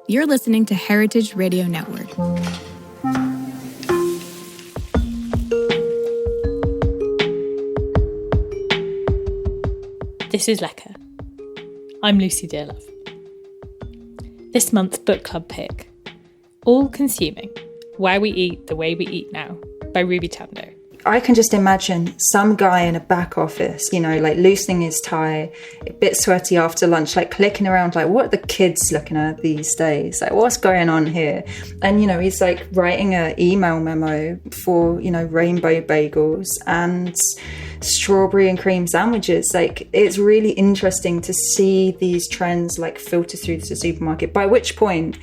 You're listening to Heritage Radio Network. This is Lecker. I'm Lucy Dearlove. This month's book club pick, All Consuming, Why We Eat the Way We Eat Now, by Ruby Tandoh. I can just imagine some guy in a back office, like loosening his tie, a bit sweaty after lunch, like clicking around, like, what are the kids looking at these days? Like, what's going on here? And, he's like writing an email memo for, rainbow bagels and strawberry and cream sandwiches. Like, it's really interesting to see these trends like filter through the supermarket, by which point,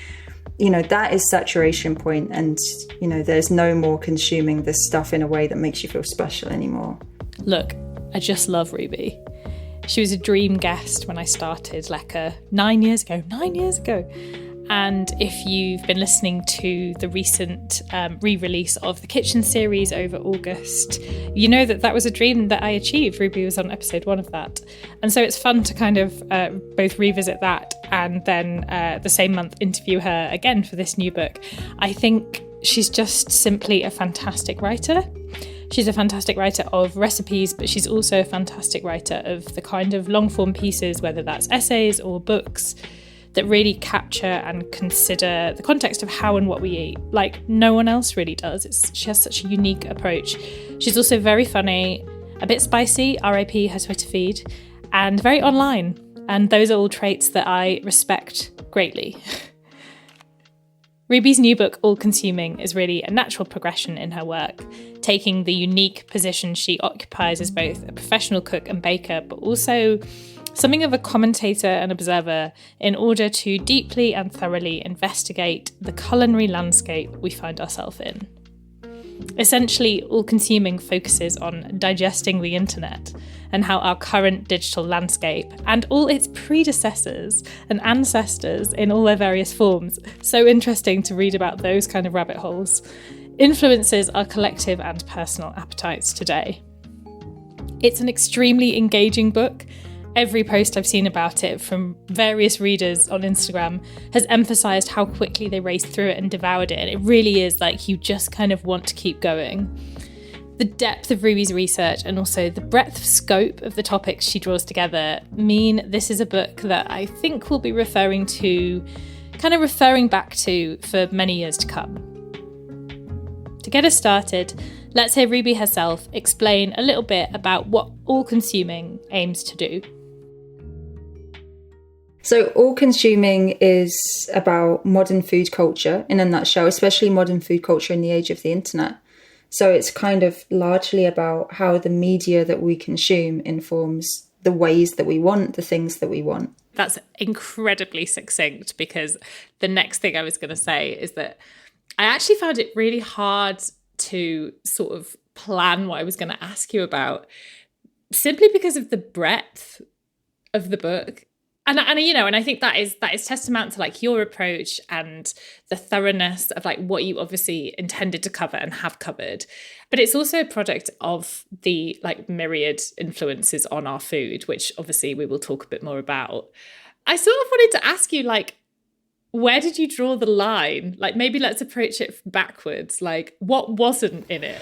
that is saturation point, and there's no more consuming this stuff in a way that makes you feel special anymore. Look, I just love Ruby. She was a dream guest when I started Lecker 9 years ago. And if you've been listening to the recent re-release of the Kitchen series over August, you know that was a dream that I achieved. Ruby was on episode 1 of that. And so it's fun to kind of both revisit that and then the same month interview her again for this new book. I think she's just simply a fantastic writer. She's a fantastic writer of recipes, but she's also a fantastic writer of the kind of long-form pieces, whether that's essays or books, that really capture and consider the context of how and what we eat, like no one else really does. She has such a unique approach. She's also very funny, a bit spicy, RIP her Twitter feed, and very online. And those are all traits that I respect greatly. Ruby's new book, All Consuming, is really a natural progression in her work, taking the unique position she occupies as both a professional cook and baker, but also something of a commentator and observer, in order to deeply and thoroughly investigate the culinary landscape we find ourselves in. Essentially, All Consuming focuses on digesting the internet and how our current digital landscape and all its predecessors and ancestors in all their various forms, so interesting to read about those kind of rabbit holes, influences our collective and personal appetites today. It's an extremely engaging book. Every post I've seen about it from various readers on Instagram has emphasised how quickly they raced through it and devoured it. And it really is like you just kind of want to keep going. The depth of Ruby's research and also the breadth of scope of the topics she draws together mean this is a book that I think we'll be referring back to for many years to come. To get us started, let's hear Ruby herself explain a little bit about what All Consuming aims to do. So All Consuming is about modern food culture in a nutshell, especially modern food culture in the age of the internet. So it's kind of largely about how the media that we consume informs the ways that we want, the things that we want. That's incredibly succinct, because the next thing I was going to say is that I actually found it really hard to sort of plan what I was going to ask you about, simply because of the breadth of the book. And I think that is testament to like your approach and the thoroughness of like what you obviously intended to cover and have covered. But it's also a product of the like myriad influences on our food, which obviously we will talk a bit more about. I sort of wanted to ask you, like, where did you draw the line? Like, maybe let's approach it backwards. Like, what wasn't in it?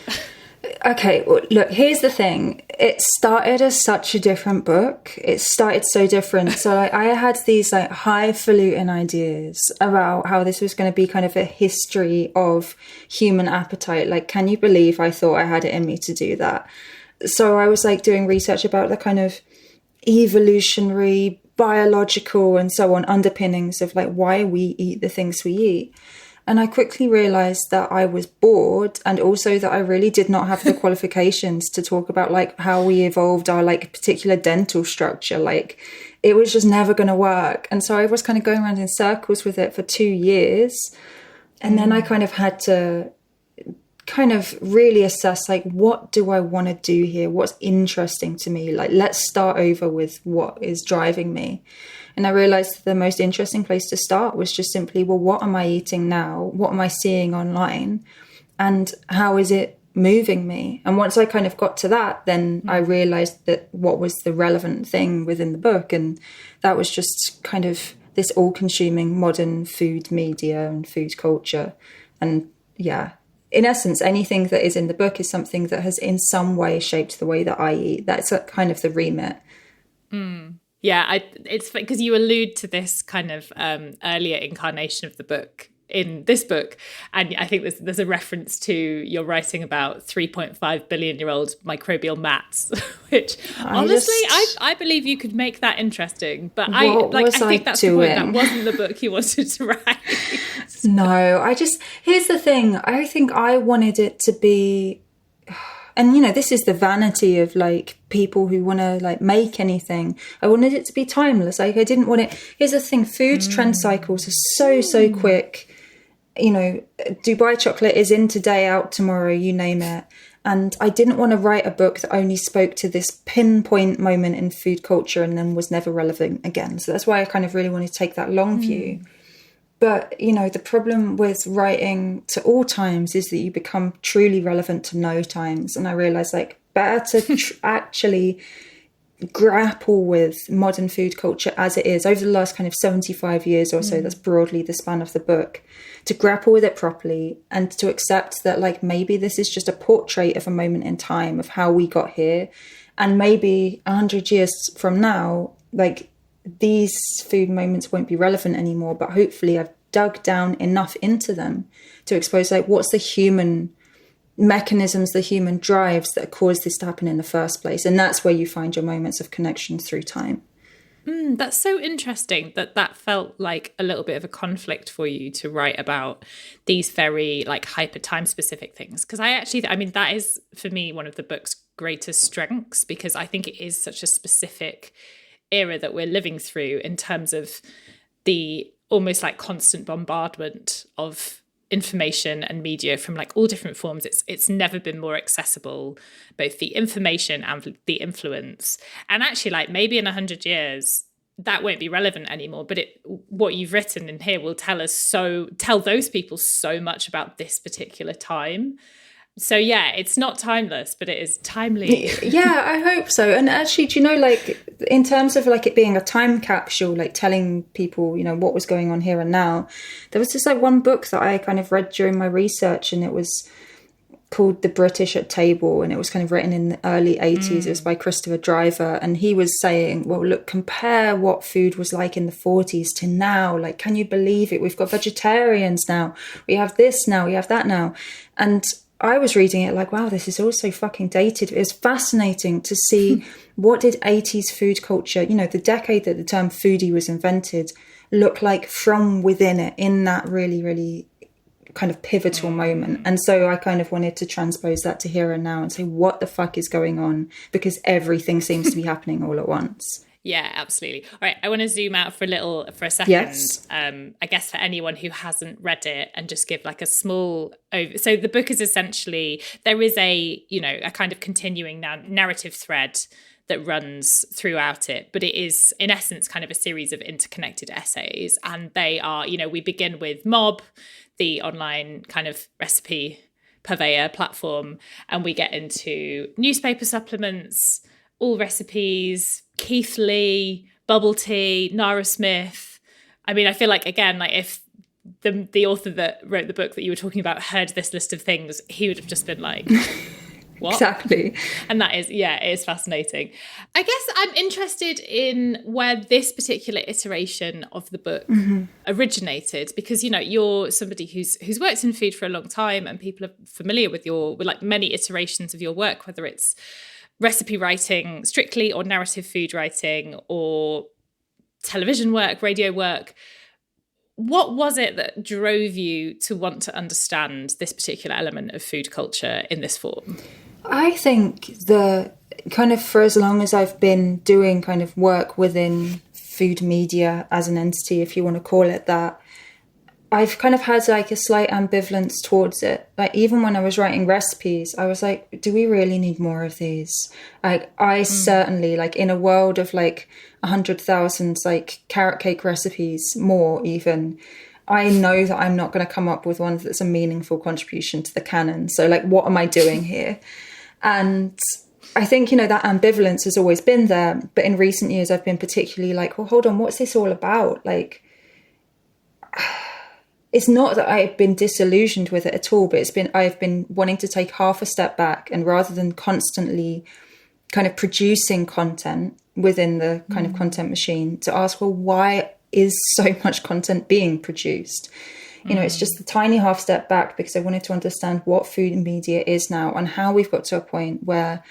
Okay, well, look, here's the thing. It started as such a different book. It started so different. So I had these like highfalutin ideas about how this was going to be kind of a history of human appetite. Like, can you believe I thought I had it in me to do that? So I was like doing research about the kind of evolutionary, biological and so on underpinnings of like why we eat the things we eat. And I quickly realised that I was bored, and also that I really did not have the qualifications to talk about like how we evolved our like particular dental structure. Like, it was just never going to work. And so I was kind of going around in circles with it for 2 years. And then I kind of had to kind of really assess, like, what do I want to do here? What's interesting to me? Like, let's start over with what is driving me. And I realised the most interesting place to start was just simply, well, what am I eating now? What am I seeing online? And how is it moving me? And once I kind of got to that, then I realised that what was the relevant thing within the book. And that was just kind of this all-consuming modern food media and food culture. And yeah, in essence, anything that is in the book is something that has in some way shaped the way that I eat. That's kind of the remit. Yeah, it's because you allude to this kind of earlier incarnation of the book in this book, and I think there's a reference to you're writing about 3.5 billion year old microbial mats, which honestly I believe you could make that interesting, but I think that's the point. That wasn't the book you wanted to write. No, here's the thing. I think I wanted it to be, and you know, this is the vanity of like people who want to like make anything. I wanted it to be timeless. Like I didn't want it. Here's the thing: food trend cycles are so quick. You know, Dubai chocolate is in today, out tomorrow, you name it. And I didn't want to write a book that only spoke to this pinpoint moment in food culture and then was never relevant again. So that's why I kind of really wanted to take that long view. But, you know, the problem with writing to all times is that you become truly relevant to no times. And I realised, like, better to actually grapple with modern food culture as it is over the last kind of 75 years or so. That's broadly the span of the book. To grapple with it properly and to accept that, like, maybe this is just a portrait of a moment in time of how we got here. And maybe 100 years from now, like, these food moments won't be relevant anymore, but hopefully I've dug down enough into them to expose, like, what's the human mechanisms, the human drives that caused this to happen in the first place. And that's where you find your moments of connection through time. That's so interesting that felt like a little bit of a conflict for you to write about these very like hyper time specific things. Because I mean, that is for me one of the book's greatest strengths, because I think it is such a specific era that we're living through in terms of the almost like constant bombardment of information and media from like all different forms. It's never been more accessible, both the information and the influence. And actually, like, maybe in 100 years that won't be relevant anymore, but what you've written in here will tell those people so much about this particular time. So yeah, it's not timeless, but it is timely. Yeah, I hope so. And actually, do you know, like, in terms of like it being a time capsule, like telling people, you know, what was going on here and now, there was just like one book that I kind of read during my research, and it was called The British at Table, and it was kind of written in the early 80s. It was by Christopher Driver, and he was saying, well, look, compare what food was like in the 40s to now. Like, can you believe it? We've got vegetarians now. We have this now. We have that now. And I was reading it like, wow, this is all so fucking dated. It was fascinating to see what did 80s food culture, you know, the decade that the term foodie was invented, look like from within it in that really, really kind of pivotal moment. And so I kind of wanted to transpose that to here and now and say, what the fuck is going on? Because everything seems to be happening all at once. Yeah, absolutely. All right, I want to zoom out for a second. Yes. I guess for anyone who hasn't read it, and just give like a small over. So the book is essentially, there is a kind of continuing narrative thread that runs throughout it, but it is in essence kind of a series of interconnected essays, and they are, you know, we begin with Mob, the online kind of recipe purveyor platform, and we get into newspaper supplements, all recipes, Keith Lee, bubble tea, Nara Smith. I mean, I feel like, again, like if the author that wrote the book that you were talking about heard this list of things, he would have just been like, what? Exactly. And that is, yeah, it is fascinating. I guess I'm interested in where this particular iteration of the book originated, because, you know, you're somebody who's worked in food for a long time, and people are familiar with like many iterations of your work, whether it's recipe writing strictly, or narrative food writing, or television work, radio work. What was it that drove you to want to understand this particular element of food culture in this form? I think the kind of, for as long as I've been doing kind of work within food media as an entity, if you want to call it that, I've kind of had like a slight ambivalence towards it. Like, even when I was writing recipes, I was like, do we really need more of these? Like, I certainly, like, in a world of like 100,000 like carrot cake recipes, more even, I know that I'm not going to come up with one that's a meaningful contribution to the canon. So like, what am I doing here? And I think, that ambivalence has always been there. But in recent years, I've been particularly like, well, hold on, what's this all about? Like, it's not that I've been disillusioned with it at all, but I've been wanting to take half a step back, and rather than constantly kind of producing content within the kind of content machine, to ask, well, why is so much content being produced? It's just a tiny half step back, because I wanted to understand what food and media is now, and how we've got to a point where,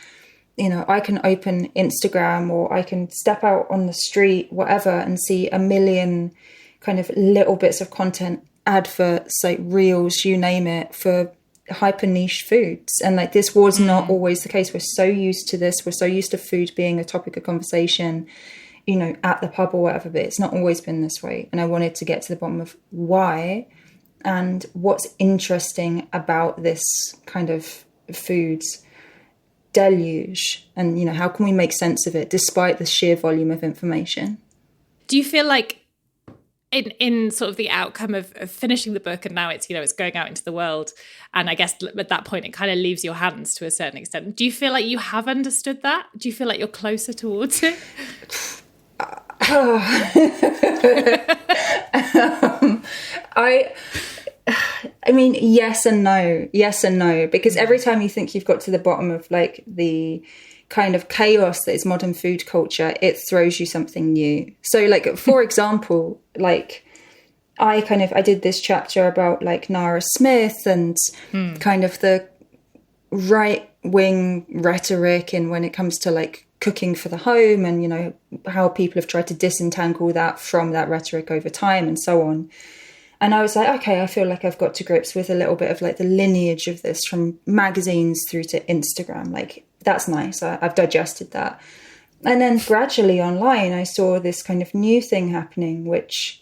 I can open Instagram, or I can step out on the street, whatever, and see a million kind of little bits of content, adverts, like reels, you name it, for hyper niche foods. And like, this was not always the case. We're so used to this. We're so used to food being a topic of conversation, at the pub or whatever, but it's not always been this way. And I wanted to get to the bottom of why, and what's interesting about this kind of food deluge, and how can we make sense of it despite the sheer volume of information. Do you feel like in sort of the outcome of finishing the book, and now it's it's going out into the world, and I guess at that point it kind of leaves your hands to a certain extent, do you feel like you have understood that? Do you feel like you're closer towards it? I mean, yes and no, because every time you think you've got to the bottom of like the kind of chaos that is modern food culture, it throws you something new. So like, for example, like I did this chapter about like Nara Smith and kind of the right wing rhetoric, and when it comes to like cooking for the home, and how people have tried to disentangle that from that rhetoric over time, and so on. And I was like, okay, I feel like I've got to grips with a little bit of like the lineage of this from magazines through to Instagram. Like, that's nice. I've digested that. And then gradually online, I saw this kind of new thing happening, which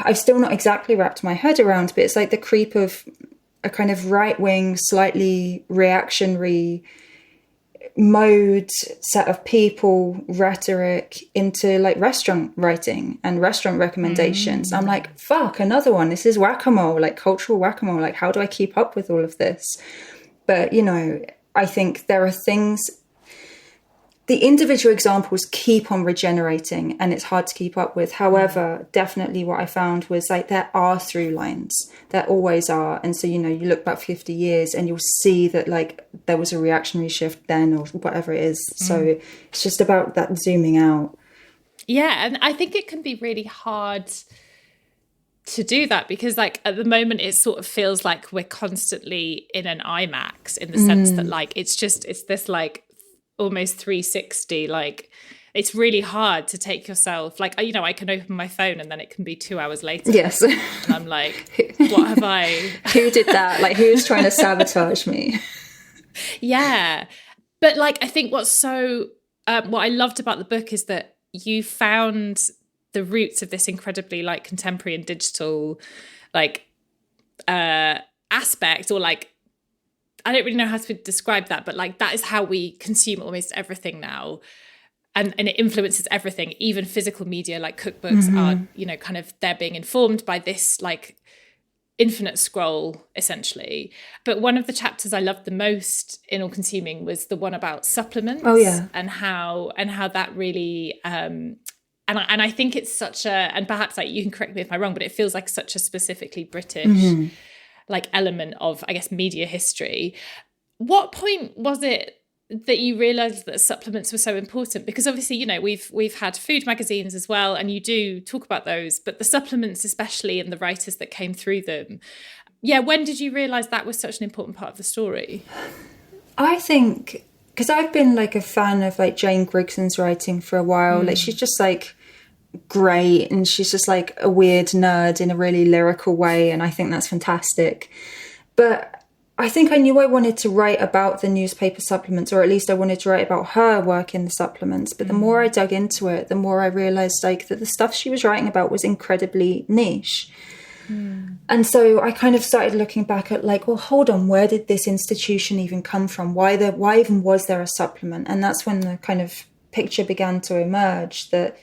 I've still not exactly wrapped my head around, but it's like the creep of a kind of right-wing, slightly reactionary mode, set of people, rhetoric into like restaurant writing and restaurant recommendations. I'm like, fuck, another one. This is whack-a-mole, like cultural whack-a-mole. Like, how do I keep up with all of this? But, I think there are things, the individual examples keep on regenerating, and it's hard to keep up with. However, definitely what I found was like there are through lines. There always are. And so, you look back 50 years and you'll see that like there was a reactionary shift then, or whatever it is. So it's just about that zooming out. Yeah. And I think it can be really hard to do that, because like at the moment it sort of feels like we're constantly in an IMAX, in the sense that like it's this like almost 360, like it's really hard to take yourself, like I can open my phone and then it can be 2 hours later. Yes. And I'm like, what have I who did that? Like, who's trying to sabotage me? Yeah. But like, I think what's so what I loved about the book is that you found the roots of this incredibly like contemporary and digital like aspect, or like, I don't really know how to describe that, but like that is how we consume almost everything now. And it influences everything, even physical media, like cookbooks are, kind of, they're being informed by this like infinite scroll, essentially. But one of the chapters I loved the most in All Consuming was the one about supplements. Oh, yeah. And how that really... And I think it's such a, and perhaps like you can correct me if I'm wrong, but it feels like such a specifically British like element of, I guess, media history. What point was it that you realised that supplements were so important? Because obviously, we've had food magazines as well, and you do talk about those, but the supplements especially, and the writers that came through them. Yeah, when did you realise that was such an important part of the story? I think... because I've been like a fan of like Jane Grigson's writing for a while. Like, she's just like great, and she's just like a weird nerd in a really lyrical way, and I think that's fantastic. But I think I knew I wanted to write about the newspaper supplements, or at least I wanted to write about her work in the supplements. But the more I dug into it, the more I realised like that the stuff she was writing about was incredibly niche. And so I kind of started looking back at like, well, hold on, where did this institution even come from? Why even was there a supplement? And that's when the kind of picture began to emerge that,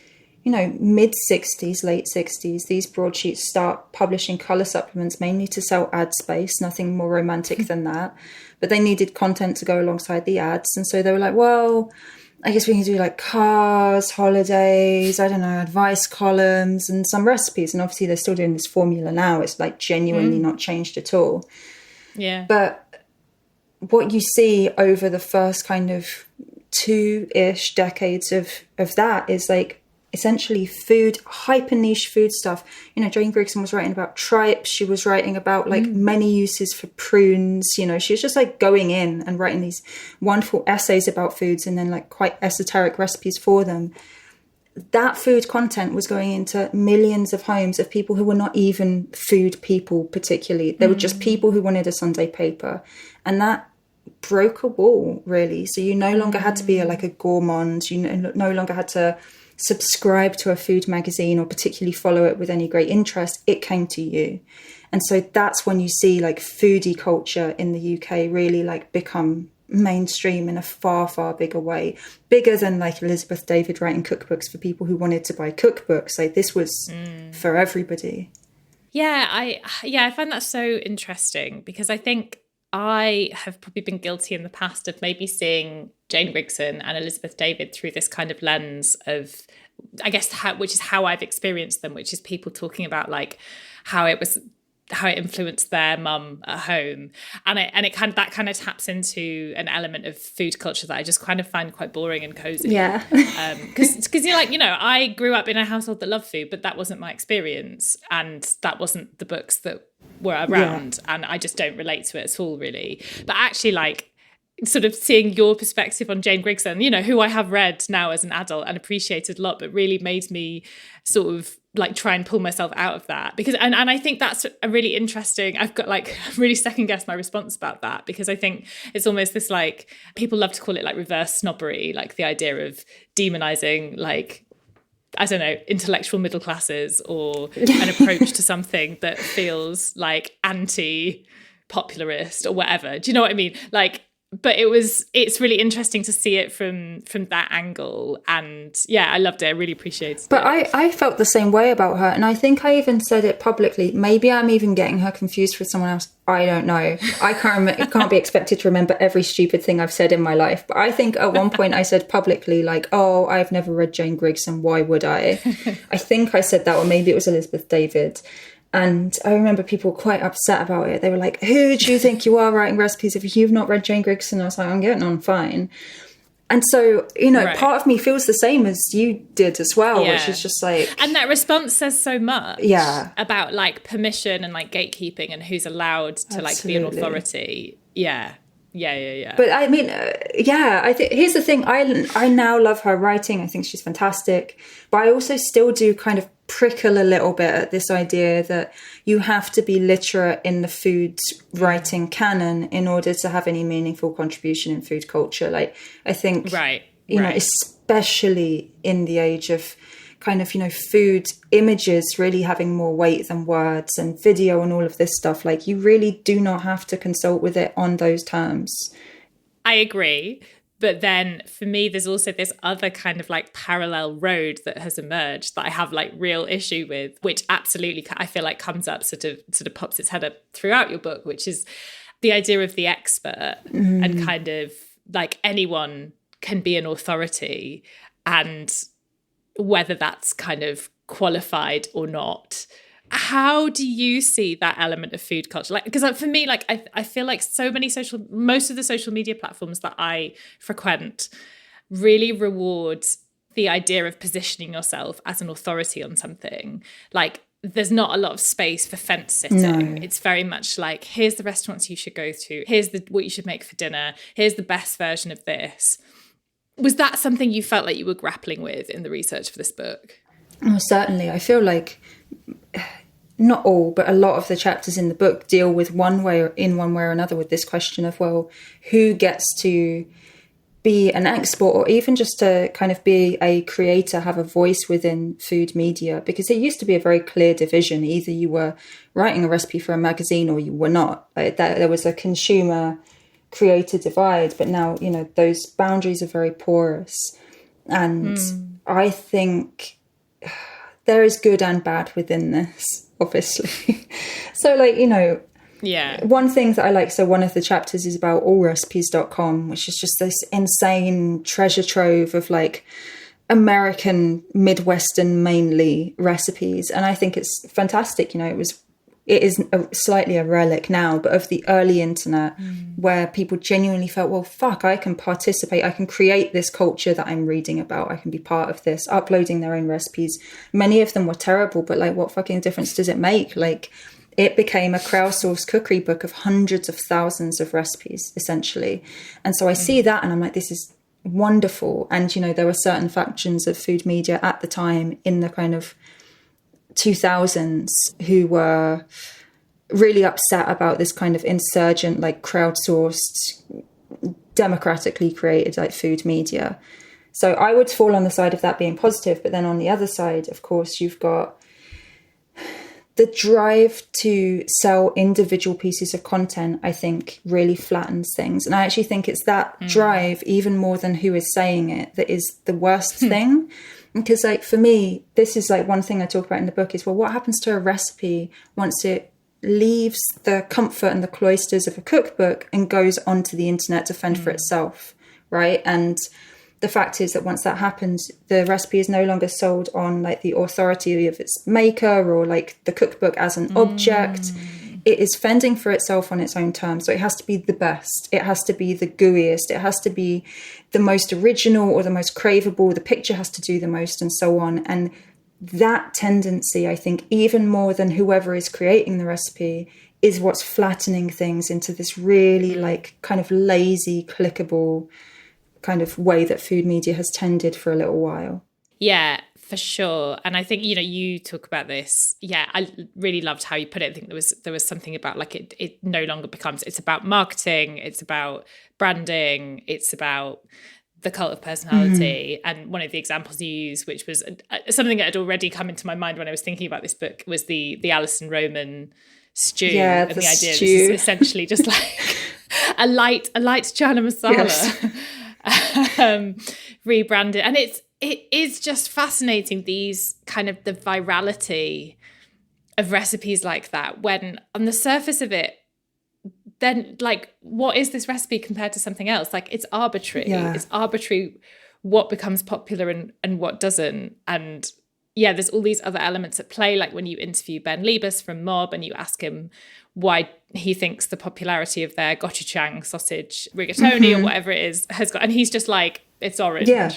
mid 60s, late 60s, these broadsheets start publishing colour supplements mainly to sell ad space, nothing more romantic than that. But they needed content to go alongside the ads. And so they were like, well, I guess we can do like cars, holidays, I don't know, advice columns and some recipes. And obviously they're still doing this formula now. It's like genuinely not changed at all. Yeah. But what you see over the first kind of 2-ish decades of that is like essentially food, hyper niche food stuff. Jane Grigson was writing about tripes. She was writing about like many uses for prunes. She was just like going in and writing these wonderful essays about foods and then like quite esoteric recipes for them. That food content was going into millions of homes of people who were not even food people particularly. They were just people who wanted a Sunday paper. And that broke a wall, really. So you no longer had to be like a gourmand. You no longer had to subscribe to a food magazine or particularly follow it with any great interest. It came to you. And so that's when you see like foodie culture in the UK really like become mainstream in a far, far bigger way, bigger than like Elizabeth David writing cookbooks for people who wanted to buy cookbooks. Like this was for everybody. Yeah, I find that so interesting because I think I have probably been guilty in the past of maybe seeing Jane Grigson and Elizabeth David through this kind of lens of, I guess, which is how I've experienced them, which is people talking about like how it influenced their mum at home, and it kind of taps into an element of food culture that I just kind of find quite boring and cozy. Yeah, because you're like, I grew up in a household that loved food, but that wasn't my experience, and that wasn't the books that were around, and I just don't relate to it at all, really. But actually, like, sort of seeing your perspective on Jane Grigson, who I have read now as an adult and appreciated a lot, but really made me sort of like try and pull myself out of that, because and I think that's a really interesting, I've got like really second guessed my response about that, because I think it's almost this like, people love to call it like reverse snobbery, like the idea of demonizing like, I don't know, intellectual middle classes or an approach to something that feels like anti-popularist or whatever. Do you know what I mean? Like, but it's really interesting to see it from that angle. And yeah, I loved it. I really appreciated it. But I felt the same way about her. And I think I even said it publicly. Maybe I'm even getting her confused with someone else. I don't know. I can't be expected to remember every stupid thing I've said in my life. But I think at one point I said publicly, like, oh, I've never read Jane Grigson. Why would I? I think I said that, or maybe it was Elizabeth David. And I remember people were quite upset about it. They were like, who do you think you are writing recipes if you've not read Jane Grigson? I was like, I'm getting on fine. And so, right. Part of me feels the same as you did as well, which is just like... And that response says so much about like permission and like gatekeeping and who's allowed to like be an authority. Yeah. But I mean, I think here's the thing. I now love her writing. I think she's fantastic. But I also still do kind of prickle a little bit at this idea that you have to be literate in the food writing canon in order to have any meaningful contribution in food culture. Like, I think, you know, especially in the age of kind of, food images really having more weight than words and video and all of this stuff, like you really do not have to consult with it on those terms. I agree. But then for me, there's also this other kind of like parallel road that has emerged that I have like real issue with, which absolutely I feel like comes up, sort of pops its head up throughout your book, which is the idea of the expert and kind of like anyone can be an authority, and whether that's kind of qualified or not. How do you see that element of food culture? Like, because for me, like I feel like most of the social media platforms that I frequent really reward the idea of positioning yourself as an authority on something. Like, there's not a lot of space for fence sitting. No. It's very much like, here's the restaurants you should go to. Here's what you should make for dinner. Here's the best version of this. Was that something you felt like you were grappling with in the research for this book? Oh, certainly. I feel like not all, but a lot of the chapters in the book deal with one way or another with this question of, well, who gets to be an expert or even just to kind of be a creator, have a voice within food media? Because it used to be a very clear division. Either you were writing a recipe for a magazine or you were not. Like, there was a consumer creator divide, but now, those boundaries are very porous. And I think there is good and bad within this, obviously. So like, you know, yeah, one thing that I like, so one of the chapters is about allrecipes.com, which is just this insane treasure trove of like American, Midwestern mainly recipes. And I think it's fantastic. You know, it is slightly a relic now, but of the early internet where people genuinely felt, well, fuck, I can participate. I can create this culture that I'm reading about. I can be part of this, uploading their own recipes. Many of them were terrible, but like, what fucking difference does it make? Like, it became a crowdsourced cookery book of hundreds of thousands of recipes, essentially. And so I see that and I'm like, this is wonderful. And, you know, there were certain factions of food media at the time in the kind of 2000s who were really upset about this kind of insurgent, like crowdsourced, democratically created like food media. So I would fall on the side of that being positive. But then on the other side, of course, you've got the drive to sell individual pieces of content, I think, really flattens things. And I actually think it's that drive, even more than who is saying it, that is the worst thing. Because, like, for me, this is like one thing I talk about in the book is, well, what happens to a recipe once it leaves the comfort and the cloisters of a cookbook and goes onto the internet to fend for itself, right? And the fact is that once that happens, the recipe is no longer sold on like the authority of its maker or like the cookbook as an object. It is fending for itself on its own terms. So it has to be the best. It has to be the gooeyest. It has to be the most original or the most craveable. The picture has to do the most and so on. And that tendency, I think, even more than whoever is creating the recipe, is what's flattening things into this really like kind of lazy, clickable kind of way that food media has tended for a little while. Yeah, for sure. And I think, you know, you talk about this. Yeah, I really loved how you put it. I think there was something about like it no longer becomes, it's about marketing, it's about branding, it's about the cult of personality. And one of the examples you use, which was something that had already come into my mind when I was thinking about this book, was the Alison Roman stew. Yeah, and the idea stew. this is essentially just like a light chana masala. Yes. Rebranded, and it is just fascinating, these kind of the virality of recipes like that, when on the surface of it, then like, what is this recipe compared to something else? Like, it's arbitrary. It's arbitrary what becomes popular and what doesn't. And yeah, there's all these other elements at play, like when you interview Ben Liebus from Mob and you ask him why he thinks the popularity of their gochujang sausage rigatoni or whatever it is has got, and he's just like, it's orange. Yeah,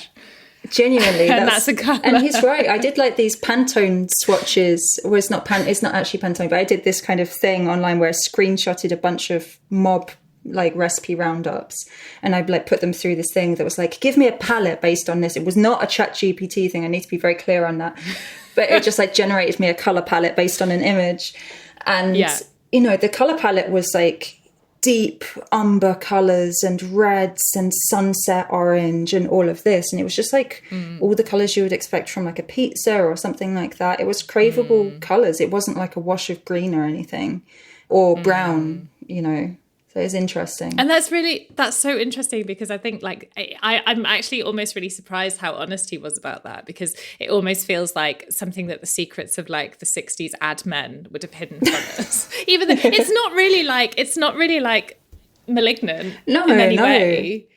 genuinely. And that's a colour. And he's right. I did like these Pantone swatches. Well, it's not actually Pantone, but I did this kind of thing online where I screenshotted a bunch of Mob like recipe roundups, and I like put them through this thing that was like, give me a palette based on this. It was not a ChatGPT thing. I need to be very clear on that. But it just like generated me a color palette based on an image. And you know, the color palette was like deep umber colors and reds and sunset orange and all of this. And it was just like all the colors you would expect from like a pizza or something like that. It was craveable colors. It wasn't like a wash of green or anything, or brown, you know. So it's interesting. And that's so interesting, because I think like I'm actually almost really surprised how honest he was about that, because it almost feels like something that the secrets of like the 60s ad men would have hidden from us. Even though it's not really like malignant in any way.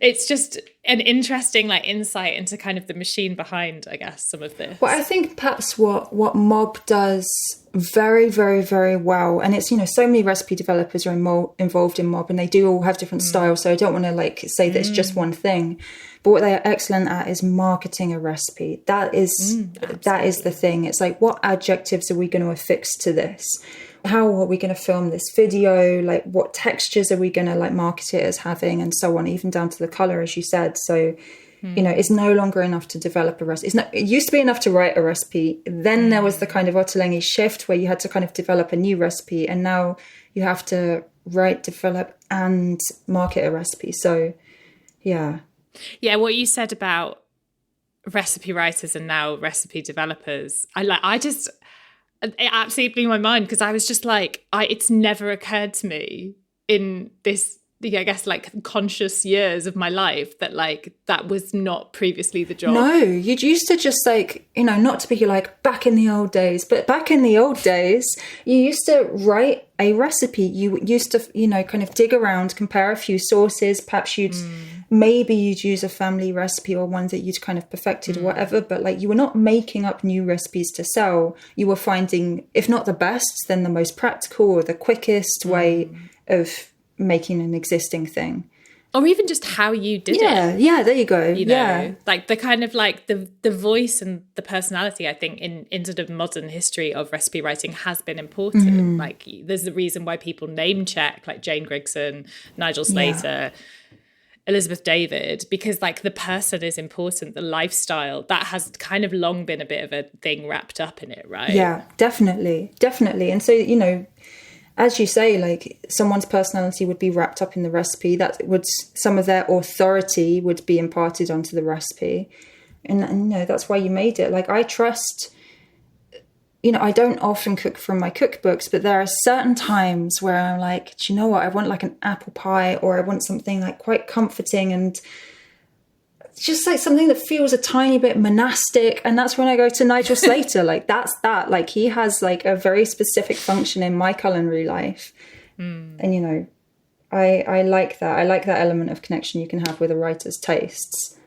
It's just an interesting like insight into kind of the machine behind, I guess, some of this. Well, I think perhaps what Mob does very, very, very well, and it's, you know, so many recipe developers are involved in Mob, and they do all have different styles, so I don't want to like say that it's just one thing. But what they are excellent at is marketing a recipe. That is the thing. It's like, what adjectives are we going to affix to this? How are we going to film this video? Like, what textures are we going to like market it as having, and so on, even down to the color, as you said. So, you know, it's no longer enough to develop a recipe. It used to be enough to write a recipe. Then there was the kind of Ottolenghi shift where you had to kind of develop a new recipe, and now you have to write, develop, and market a recipe. So, yeah. Yeah, what you said about recipe writers and now recipe developers, it absolutely blew my mind, because I was just like, it's never occurred to me in this I guess like conscious years of my life that like that was not previously the job. No, you used to just like, you know, not to be like back in the old days, but back in the old days, you used to write a recipe. You used to, you know, kind of dig around, compare a few sources. Perhaps maybe you'd use a family recipe or one that you'd kind of perfected or whatever, but like you were not making up new recipes to sell. You were finding, if not the best, then the most practical or the quickest way of making an existing thing. Or even just how you did it. Yeah, there you go. You know, like the kind of like the voice and the personality, I think, in sort of modern history of recipe writing has been important. Like there's the reason why people name check like Jane Grigson, Nigel Slater, Elizabeth David, because like the person is important, the lifestyle, that has kind of long been a bit of a thing wrapped up in it, right? Yeah, definitely. And so, you know, as you say, like someone's personality would be wrapped up in the recipe. That would, some of their authority would be imparted onto the recipe. And you know, that's why you made it. Like I trust, you know, I don't often cook from my cookbooks, but there are certain times where I'm like, do you know what? I want like an apple pie, or I want something like quite comforting and just like something that feels a tiny bit monastic. And that's when I go to Nigel Slater. Like that's that, like he has like a very specific function in my culinary life. And, you know, I like that. I like that element of connection you can have with a writer's tastes.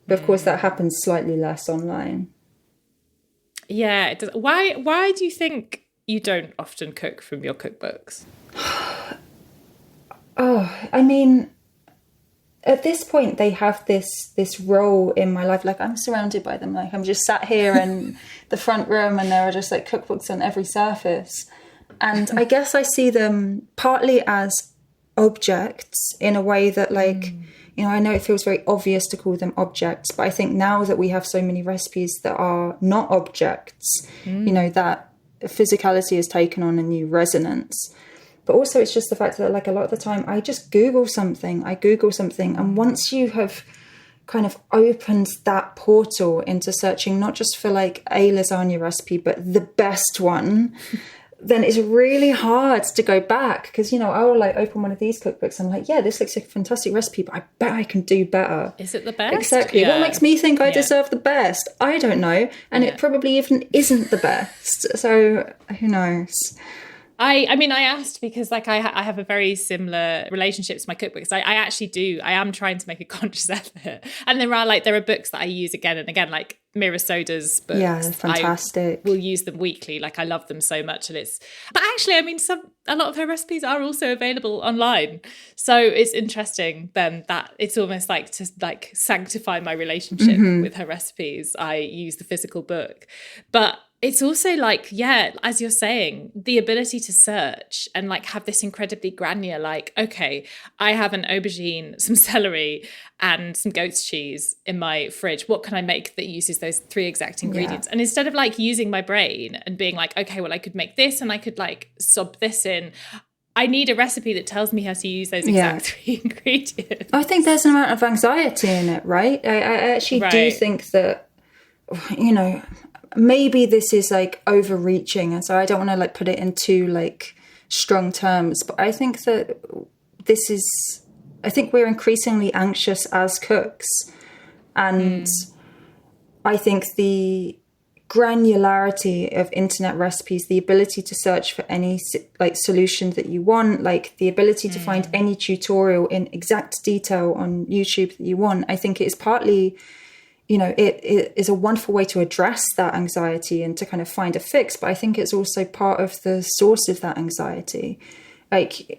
But of course that happens slightly less online. Yeah. It does. Why do you think you don't often cook from your cookbooks? I mean, at this point, they have this role in my life. Like I'm surrounded by them. Like I'm just sat here in the front room, and there are just like cookbooks on every surface. And I guess I see them partly as objects in a way that, like, you know, I know it feels very obvious to call them objects, but I think now that we have so many recipes that are not objects, you know, that physicality has taken on a new resonance. But also it's just the fact that like a lot of the time I just Google something. And once you have kind of opened that portal into searching, not just for like a lasagna recipe, but the best one, then it's really hard to go back. Because, you know, I will like open one of these cookbooks and I'm like, yeah, this looks like a fantastic recipe, but I bet I can do better. Is it the best? Exactly. Yeah. What makes me think I deserve the best? I don't know. And it probably even isn't the best. So who knows? I mean, I asked because like I have a very similar relationship to my cookbooks. I actually do. I am trying to make a conscious effort. And there are books that I use again and again, like Mira Soda's books. Yeah, fantastic. I will use them weekly. Like I love them so much. But actually, I mean, a lot of her recipes are also available online. So it's interesting then that it's almost like to like sanctify my relationship with her recipes, I use the physical book. But it's also like, yeah, as you're saying, the ability to search and like have this incredibly granular, like, okay, I have an aubergine, some celery and some goat's cheese in my fridge. What can I make that uses those 3 exact ingredients? And instead of like using my brain and being like, okay, well, I could make this and I could like sob this in, I need a recipe that tells me how to use those exact 3 ingredients. I think there's an amount of anxiety in it, right? I actually do think that, you know, maybe this is like overreaching, and so I don't want to like put it in too like strong terms, but I think that I think we're increasingly anxious as cooks, and I think the granularity of internet recipes, the ability to search for any like solution that you want, like the ability to find any tutorial in exact detail on YouTube that you want, I think it is partly, you know, it is a wonderful way to address that anxiety and to kind of find a fix. But I think it's also part of the source of that anxiety. Like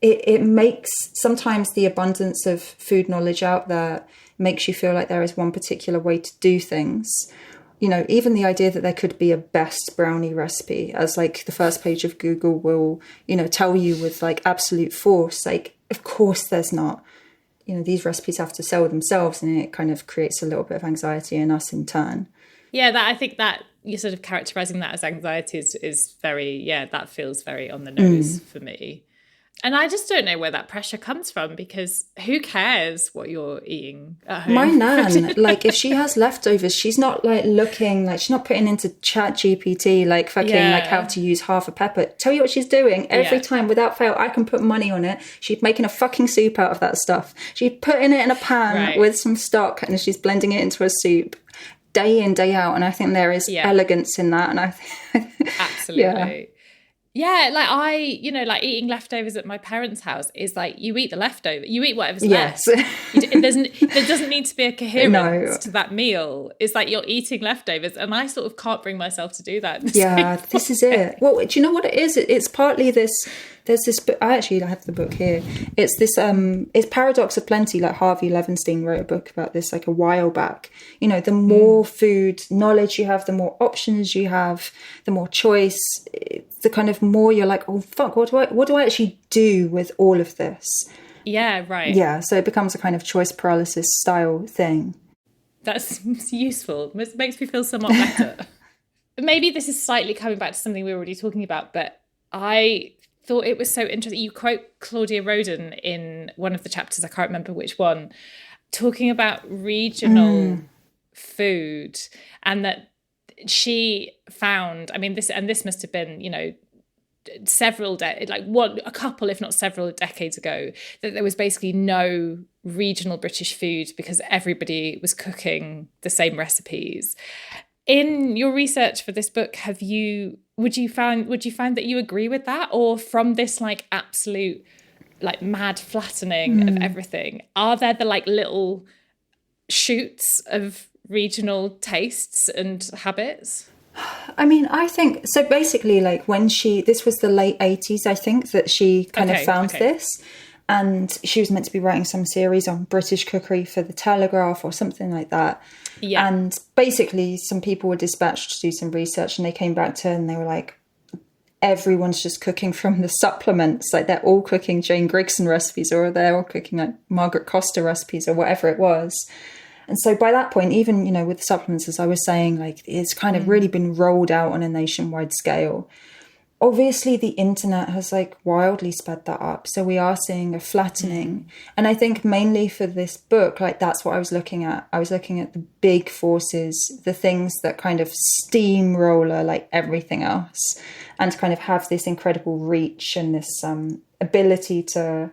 it makes sometimes the abundance of food knowledge out there makes you feel like there is one particular way to do things. You know, even the idea that there could be a best brownie recipe, as like the first page of Google will, you know, tell you with like absolute force, like, of course there's not. You know, these recipes have to sell themselves, and it kind of creates a little bit of anxiety in us in turn. Yeah, that I think that you're sort of characterizing that as anxiety is very, that feels very on the nose for me. And I just don't know where that pressure comes from, because who cares what you're eating at home? My nan, like, if she has leftovers, she's not like looking, like, she's not putting into Chat GPT, like, fucking, like, how to use half a pepper. Tell you what she's doing every time without fail. I can put money on it. She's making a fucking soup out of that stuff. She's putting it in a pan with some stock and she's blending it into a soup day in, day out. And I think there is elegance in that. And I think, absolutely. Yeah, like like eating leftovers at my parents' house is like, you eat the leftover, you eat whatever's left. There doesn't need to be a coherence to that meal. It's like you're eating leftovers, and I sort of can't bring myself to do that. Yeah, this is it. Well, do you know what it is? It's partly this. There's this book. I have the book here. It's this. It's Paradox of Plenty. Like Harvey Levenstein wrote a book about this like a while back. You know, the more food knowledge you have, the more options you have, the more choice. The kind of more you're like, oh fuck, what do I actually do with all of this? Yeah, right. Yeah, so it becomes a kind of choice paralysis style thing. That's useful. It makes me feel somewhat better. Maybe this is slightly coming back to something we were already talking about, but I thought it was so interesting. You quote Claudia Roden in one of the chapters, I can't remember which one, talking about regional food, and that she found, I mean, this must have been, you know, a couple, if not several decades ago, that there was basically no regional British food because everybody was cooking the same recipes. In your research for this book, would you find that you agree with that, or from this like absolute like mad flattening of everything, are there the like little shoots of regional tastes and habits? I mean, I think so. Basically, like this was the late 80s, I think, that she kind of found this, and she was meant to be writing some series on British cookery for the Telegraph or something like that. Yeah. And basically, some people were dispatched to do some research, and they came back to her and they were like, everyone's just cooking from the supplements. Like they're all cooking Jane Grigson recipes, or they're all cooking like Margaret Costa recipes, or whatever it was. And so by that point, even, you know, with the supplements, as I was saying, like it's kind of really been rolled out on a nationwide scale. Obviously, the internet has like wildly sped that up. So we are seeing a flattening. And I think mainly for this book, like that's what I was looking at. I was looking at the big forces, the things that kind of steamroller like everything else, and kind of have this incredible reach and this ability to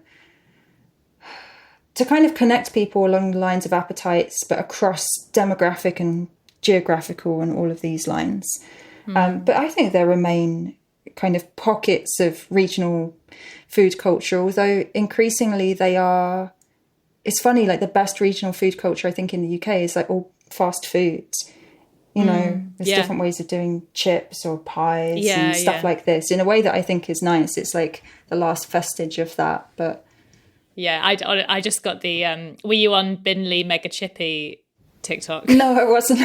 kind of connect people along the lines of appetites, but across demographic and geographical and all of these lines. But I think there remain kind of pockets of regional food culture, although increasingly it's funny, like the best regional food culture I think in the UK is like all fast foods. You know, there's different ways of doing chips or pies and stuff like this in a way that I think is nice. It's like the last vestige of that, but... Yeah, I just got the, were you on Binley Mega Chippy TikTok? No, I wasn't.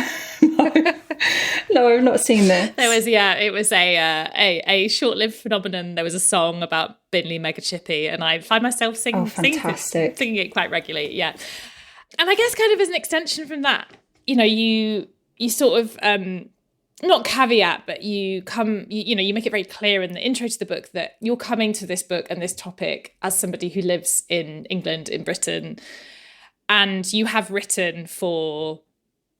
No, I've not seen this. There was, it was a short-lived phenomenon. There was a song about Binley Mega Chippy, and I find myself singing it quite regularly, yeah. And I guess kind of as an extension from that, you know, you sort of... not caveat, but you make it very clear in the intro to the book that you're coming to this book and this topic as somebody who lives in England, in Britain, and you have written for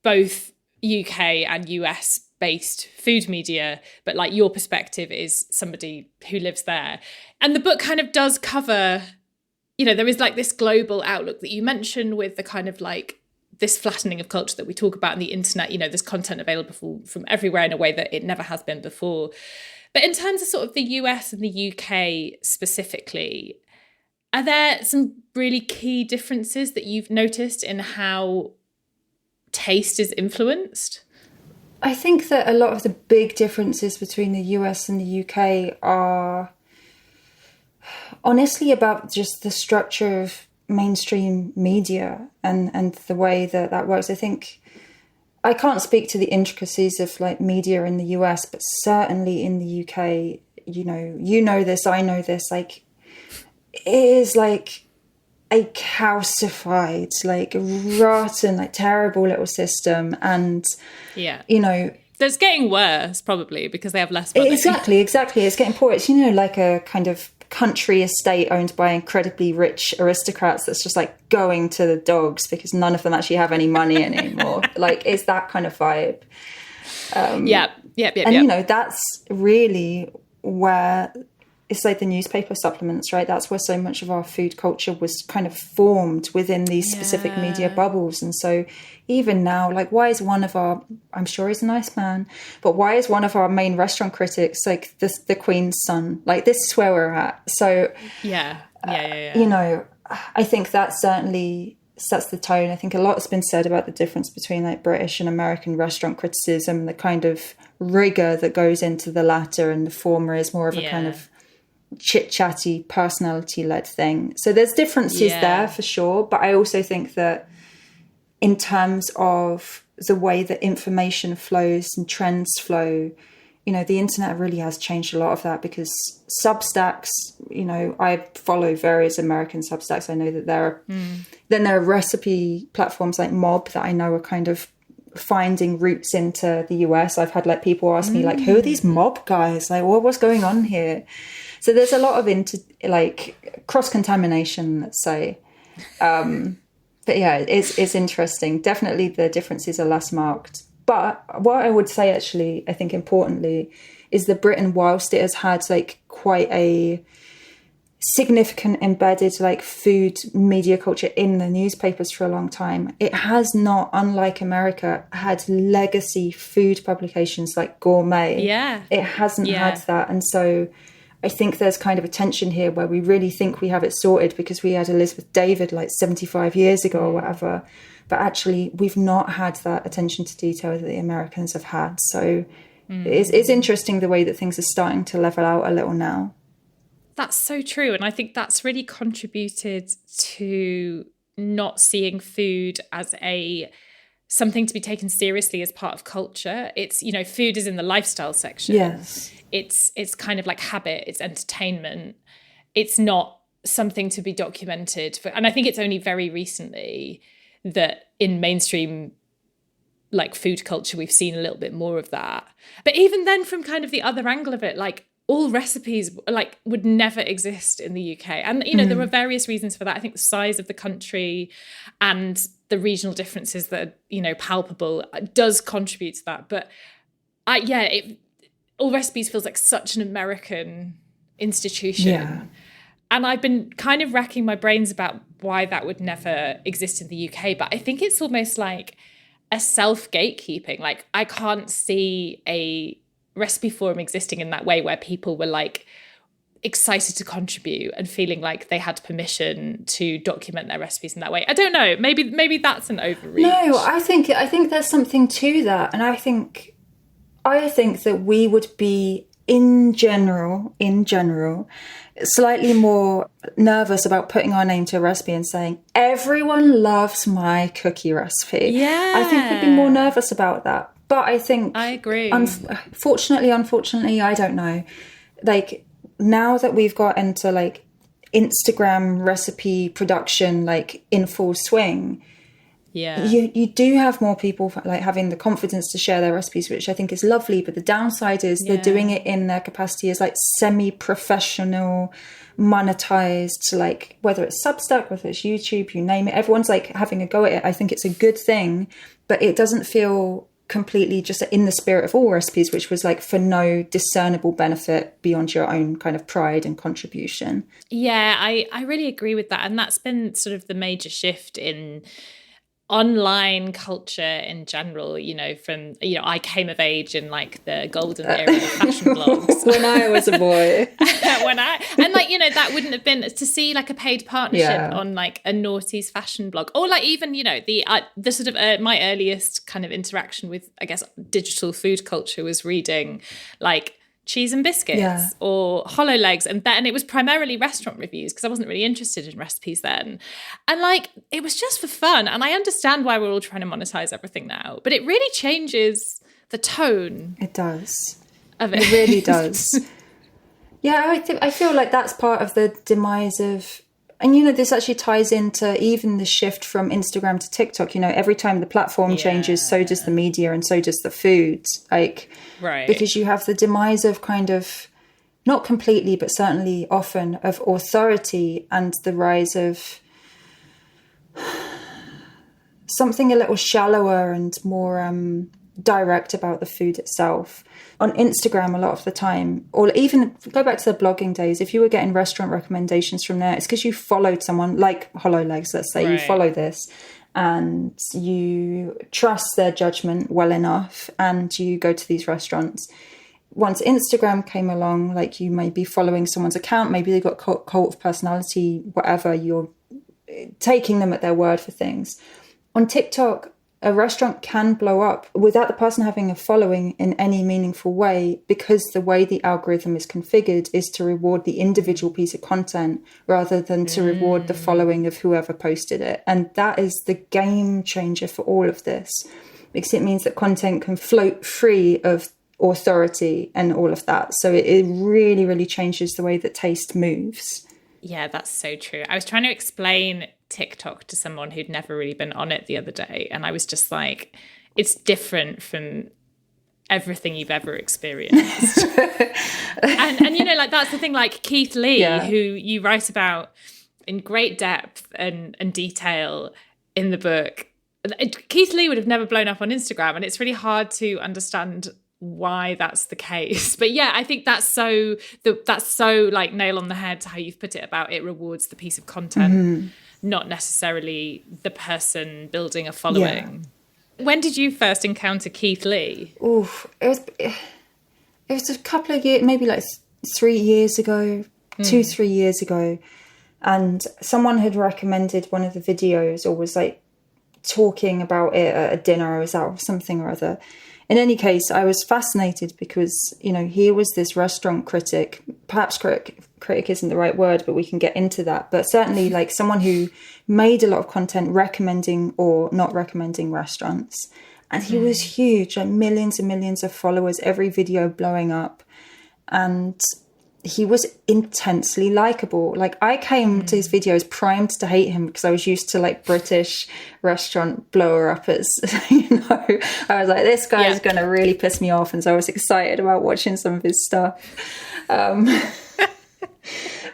both UK and US based food media, but like your perspective is somebody who lives there. And the book kind of does cover, you know, there is like this global outlook that you mentioned with the kind of like this flattening of culture that we talk about on the internet. You know, there's content available from everywhere in a way that it never has been before. But in terms of sort of the US and the UK specifically, are there some really key differences that you've noticed in how taste is influenced? I think that a lot of the big differences between the US and the UK are honestly about just the structure of mainstream media and the way that works. I think I can't speak to the intricacies of like media in the US, but certainly in the UK, you know this, I know this, like it is like a calcified, like rotten, like terrible little system. And you know, it's getting worse probably because they have less money. Exactly. It's getting poor. It's, you know, like a kind of country estate owned by incredibly rich aristocrats that's just like going to the dogs because none of them actually have any money anymore. Like, it's that kind of vibe. And you know, that's really where it's like the newspaper supplements, right? That's where so much of our food culture was kind of formed within these specific media bubbles. And so even now, like, why is one of our, I'm sure he's a nice man, but why is one of our main restaurant critics like the Queen's son? Like, this is where we're at. So you know, I think that certainly sets the tone. I think a lot has been said about the difference between like British and American restaurant criticism, the kind of rigor that goes into the latter, and the former is more of a kind of chit-chatty, personality-led thing. So there's differences there for sure, but I also think that in terms of the way that information flows and trends flow, you know, the internet really has changed a lot of that, because Substacks, you know, I follow various American Substacks. I know that there are recipe platforms like Mob that I know are kind of finding routes into the US. I've had like people ask me like, who are these Mob guys? Like, what's going on here? So there's a lot of cross-contamination, let's say. But yeah, it's interesting. Definitely the differences are less marked. But what I would say, actually, I think importantly, is that Britain, whilst it has had like quite a significant embedded like food media culture in the newspapers for a long time, it has not, unlike America, had legacy food publications like Gourmet. It hasn't had that. And so I think there's kind of a tension here where we really think we have it sorted because we had Elizabeth David like 75 years ago or whatever. But actually, we've not had that attention to detail that the Americans have had. So it's interesting the way that things are starting to level out a little now. That's so true. And I think that's really contributed to not seeing food as something to be taken seriously as part of culture. It's, you know, food is in the lifestyle section. Yes. It's kind of like habit, it's entertainment. It's not something to be documented. And I think it's only very recently that in mainstream like food culture we've seen a little bit more of that. But even then, from kind of the other angle of it, like all recipes like would never exist in the UK. And, you know, there are various reasons for that. I think the size of the country and the regional differences that are, you know, palpable does contribute to that. But all recipes feels like such an American institution. Yeah. And I've been kind of racking my brains about why that would never exist in the UK. But I think it's almost like a self-gatekeeping. Like, I can't see a recipe forum existing in that way where people were like excited to contribute and feeling like they had permission to document their recipes in that way. I don't know. Maybe that's an overreach. No, I think there's something to that. And I think that we would be in general, slightly more nervous about putting our name to a recipe and saying, everyone loves my cookie recipe. Yeah. I think we'd be more nervous about that. But I think... I agree. Unfortunately, I don't know. Like, now that we've got into, like, Instagram recipe production, like, in full swing... Yeah. You do have more people like having the confidence to share their recipes, which I think is lovely. But the downside is they're doing it in their capacity as like semi-professional, monetized, like whether it's Substack, whether it's YouTube, you name it. Everyone's like having a go at it. I think it's a good thing, but it doesn't feel completely just in the spirit of all recipes, which was like for no discernible benefit beyond your own kind of pride and contribution. Yeah, I really agree with that. And that's been sort of the major shift in online culture in general, you know, from, you know, I came of age in like the golden era of fashion blogs when I was a boy. And like, you know, that wouldn't have been to see like a paid partnership on like a noughties fashion blog, or like even, you know, the sort of my earliest kind of interaction with, I guess, digital food culture was reading like Cheese and Biscuits or Hollow Legs, and it was primarily restaurant reviews because I wasn't really interested in recipes then, and like it was just for fun. And I understand why we're all trying to monetize everything now, but it really changes the tone. It does. Of it. It really does. Yeah, I feel like that's part of the demise of, and you know, this actually ties into even the shift from Instagram to TikTok. You know, every time the platform changes, so does the media and so does the food. Like, right. Because you have the demise of kind of not completely, but certainly often, of authority and the rise of something a little shallower and more direct about the food itself. On Instagram, a lot of the time, or even go back to the blogging days, if you were getting restaurant recommendations from there, it's because you followed someone like Hollow Legs, let's say. Right. You follow this and you trust their judgment well enough and you go to these restaurants. Once Instagram came along, like you may be following someone's account, maybe they got cult of personality, whatever, you're taking them at their word for things. On TikTok, a restaurant can blow up without the person having a following in any meaningful way, because the way the algorithm is configured is to reward the individual piece of content rather than to reward the following of whoever posted it. And that is the game changer for all of this, because it means that content can float free of authority and all of that. So it really, really changes the way that taste moves. Yeah, that's so true. I was trying to explain TikTok to someone who'd never really been on it the other day, and I was just like, it's different from everything you've ever experienced. and you know, like that's the thing, like Keith Lee, who you write about in great depth and detail in the book. Keith Lee would have never blown up on Instagram, and it's really hard to understand why that's the case. But yeah, I think that's so like nail on the head to how you've put it about it rewards the piece of content, not necessarily the person building a following. Yeah. When did you first encounter Keith Lee? It was a couple of years, maybe like 3 years ago, 2-3 years ago. And someone had recommended one of the videos, or was like talking about it at a dinner, I was out or something or other. In any case, I was fascinated because, you know, he was this restaurant critic. Perhaps critic isn't the right word, but we can get into that. But certainly like someone who made a lot of content recommending or not recommending restaurants. And he was huge, like millions and millions of followers, every video blowing up. And he was intensely likable. Like I came to his videos primed to hate him because I was used to like British restaurant blower uppers. You know, I was like, this guy is going to really piss me off, and so I was excited about watching some of his stuff.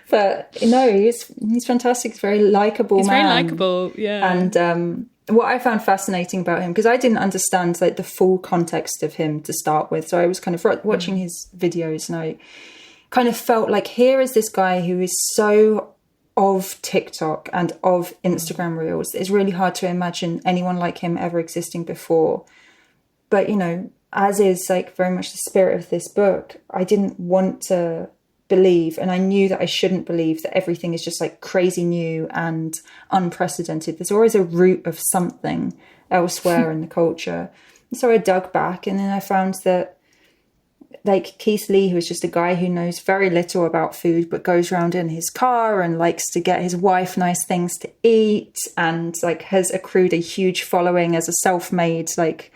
But no, he's fantastic. He's very likable. He's very likable, yeah. And what I found fascinating about him, because I didn't understand like the full context of him to start with, so I was kind of watching his videos, and I kind of felt like here is this guy who is so of TikTok and of Instagram Reels. It's really hard to imagine anyone like him ever existing before. But, you know, as is like very much the spirit of this book, I didn't want to believe, and I knew that I shouldn't believe, that everything is just like crazy new and unprecedented. There's always a root of something elsewhere in the culture. And so I dug back, and then I found that like Keith Lee, who is just a guy who knows very little about food, but goes around in his car and likes to get his wife nice things to eat, and like has accrued a huge following as a self-made like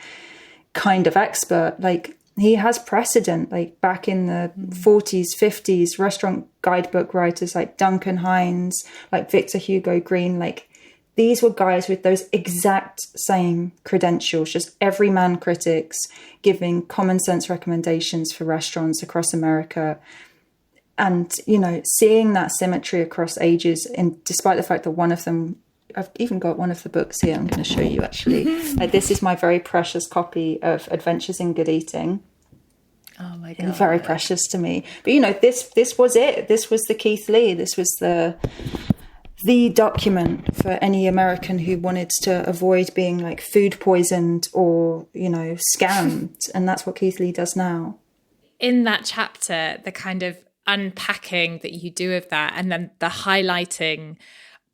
kind of expert. Like he has precedent, like back in the 40s, 50s, restaurant guidebook writers like Duncan Hines, like Victor Hugo Green, like these were guys with those exact same credentials, just everyman critics giving common sense recommendations for restaurants across America. And, you know, seeing that symmetry across ages, and despite the fact that one of them, I've even got one of the books here, I'm going to show you actually. Like, this is my very precious copy of Adventures in Good Eating. Oh my God. Very precious to me. But, you know, this was it. This was the Keith Lee. This was the document for any American who wanted to avoid being like food poisoned or, you know, scammed. And that's what Keith Lee does now. In that chapter, the kind of unpacking that you do of that, and then the highlighting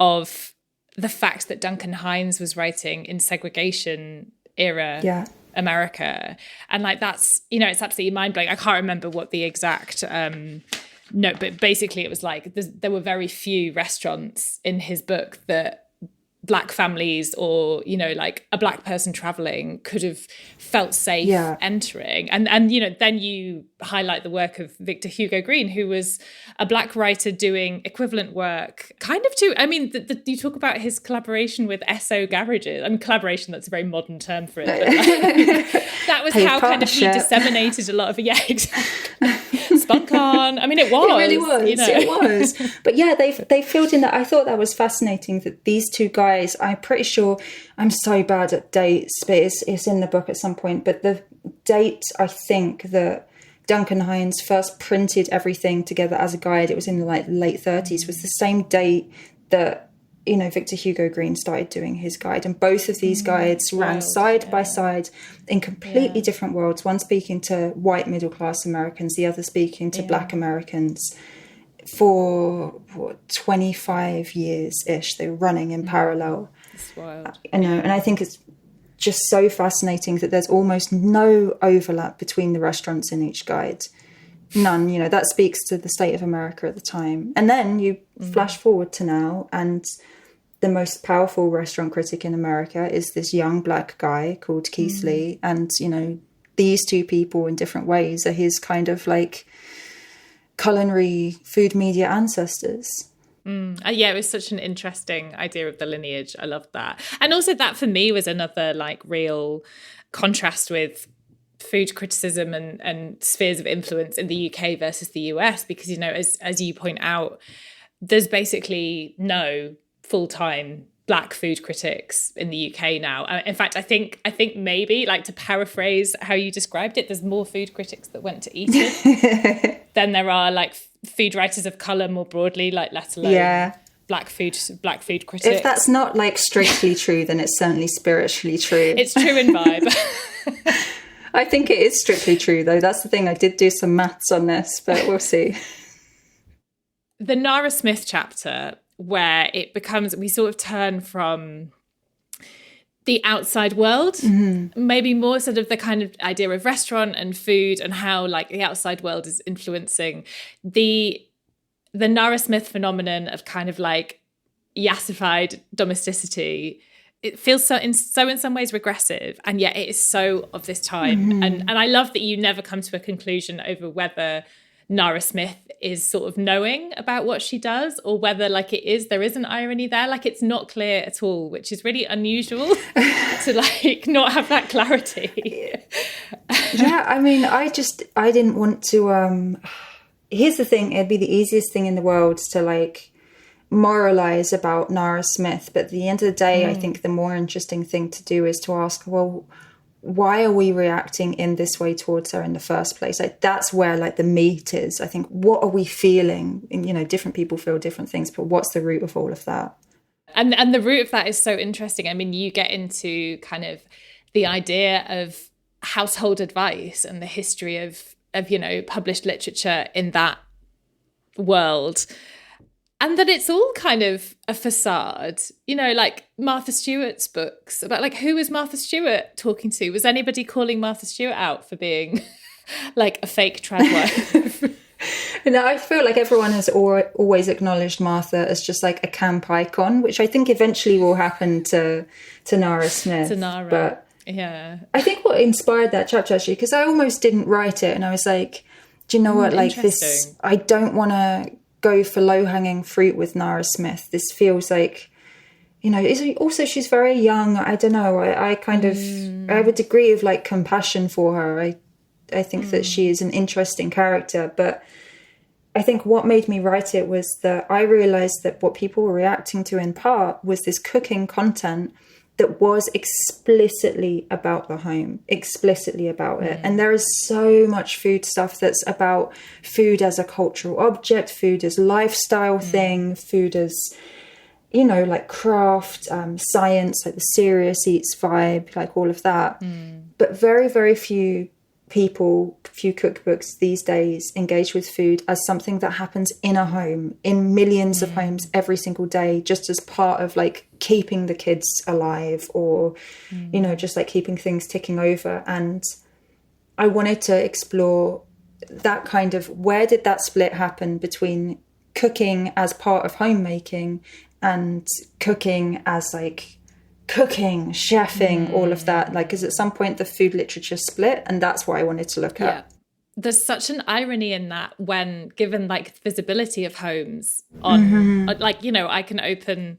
of the fact that Duncan Hines was writing in segregation era America. And like, that's, you know, it's absolutely mind-blowing. I can't remember what the exact no, but basically it was like there were very few restaurants in his book that Black families or, you know, like a Black person traveling could have felt safe entering. And, you know, then you highlight the work of Victor Hugo Green, who was a Black writer doing equivalent work kind of too. I mean, you talk about his collaboration with Esso Garages. I mean, collaboration, that's a very modern term for it. But like, that was how kind of he disseminated a lot of, exactly. Spun cars. on. I mean, it was. It really was. You know. It was. But yeah, they filled in that. I thought that was fascinating that these two guys, I'm pretty sure, I'm so bad at dates, but it's in the book at some point. But the date, I think, that Duncan Hines first printed everything together as a guide, it was in the late 30s, was the same date that, you know, Victor Hugo Green started doing his guide. And both of these guides ran side by side in completely different worlds. One speaking to white middle-class Americans, the other speaking to black Americans. For 25 years-ish, they were running in parallel. It's wild. You know, and I think it's just so fascinating that there's almost no overlap between the restaurants in each guide. None, you know, that speaks to the state of America at the time. And then you flash forward to now, and the most powerful restaurant critic in America is this young black guy called Keith Lee. And, you know, these two people in different ways are his kind of like culinary food media ancestors. Yeah, it was such an interesting idea of the lineage. I loved that. And also that for me was another like real contrast with food criticism and spheres of influence in the UK versus the US, because, you know, as you point out, there's basically no full-time black food critics in the UK now. In fact, I think maybe, like, to paraphrase how you described it, there's more food critics that went to Eton than there are like food writers of colour more broadly, like, let alone black food critics. If that's not like strictly true, then it's certainly spiritually true. It's true in vibe. I think it is strictly true, though. That's the thing. I did do some maths on this, but we'll see. The Nara Smith chapter, where it becomes, we sort of turn from the outside world, maybe more sort of the kind of idea of restaurant and food and how like the outside world is influencing the Nara Smith phenomenon of kind of like yassified domesticity. It feels so in some ways regressive, and yet it is so of this time. And I love that you never come to a conclusion over whether Nara Smith is sort of knowing about what she does, or whether like there is an irony there. Like, it's not clear at all, which is really unusual to like not have that clarity. Yeah, I mean, I didn't want to, here's the thing, it'd be the easiest thing in the world to like moralize about Nara Smith, but at the end of the day, I think the more interesting thing to do is to ask, well, why are we reacting in this way towards her in the first place? Like, that's where like the meat is. I think, what are we feeling? And, you know, different people feel different things, but what's the root of all of that? And the root of that is so interesting. I mean, you get into kind of the idea of household advice and the history of you know, published literature in that world. And that it's all kind of a facade, you know, like Martha Stewart's books about like, who was Martha Stewart talking to? Was anybody calling Martha Stewart out for being like a fake trad wife? No, I feel like everyone has always acknowledged Martha as just like a camp icon, which I think eventually will happen to Nara Smith. To Nara, but yeah. I think what inspired that chapter, actually, because I almost didn't write it, and I was like, do you know what, like this, I don't want to go for low-hanging fruit with Nara Smith. This feels like, you know, also she's very young. I don't know. I kind of, I have a degree of like compassion for her. I think that she is an interesting character, but I think what made me write it was that I realized that what people were reacting to in part was this cooking content that was explicitly about the home, explicitly about it. And there is so much food stuff that's about food as a cultural object, food as lifestyle thing, food as, you know, like craft, science, like the serious eats vibe, like all of that. But very, very few cookbooks these days engage with food as something that happens in a home, in millions of homes every single day, just as part of like keeping the kids alive, or you know, just like keeping things ticking over. And I wanted to explore that kind of, where did that split happen between cooking as part of homemaking and cooking as like cooking, chefing, all of that, like, because at some point the food literature split, and that's what I wanted to look at. There's such an irony in that, when given like visibility of homes on like, you know, I can open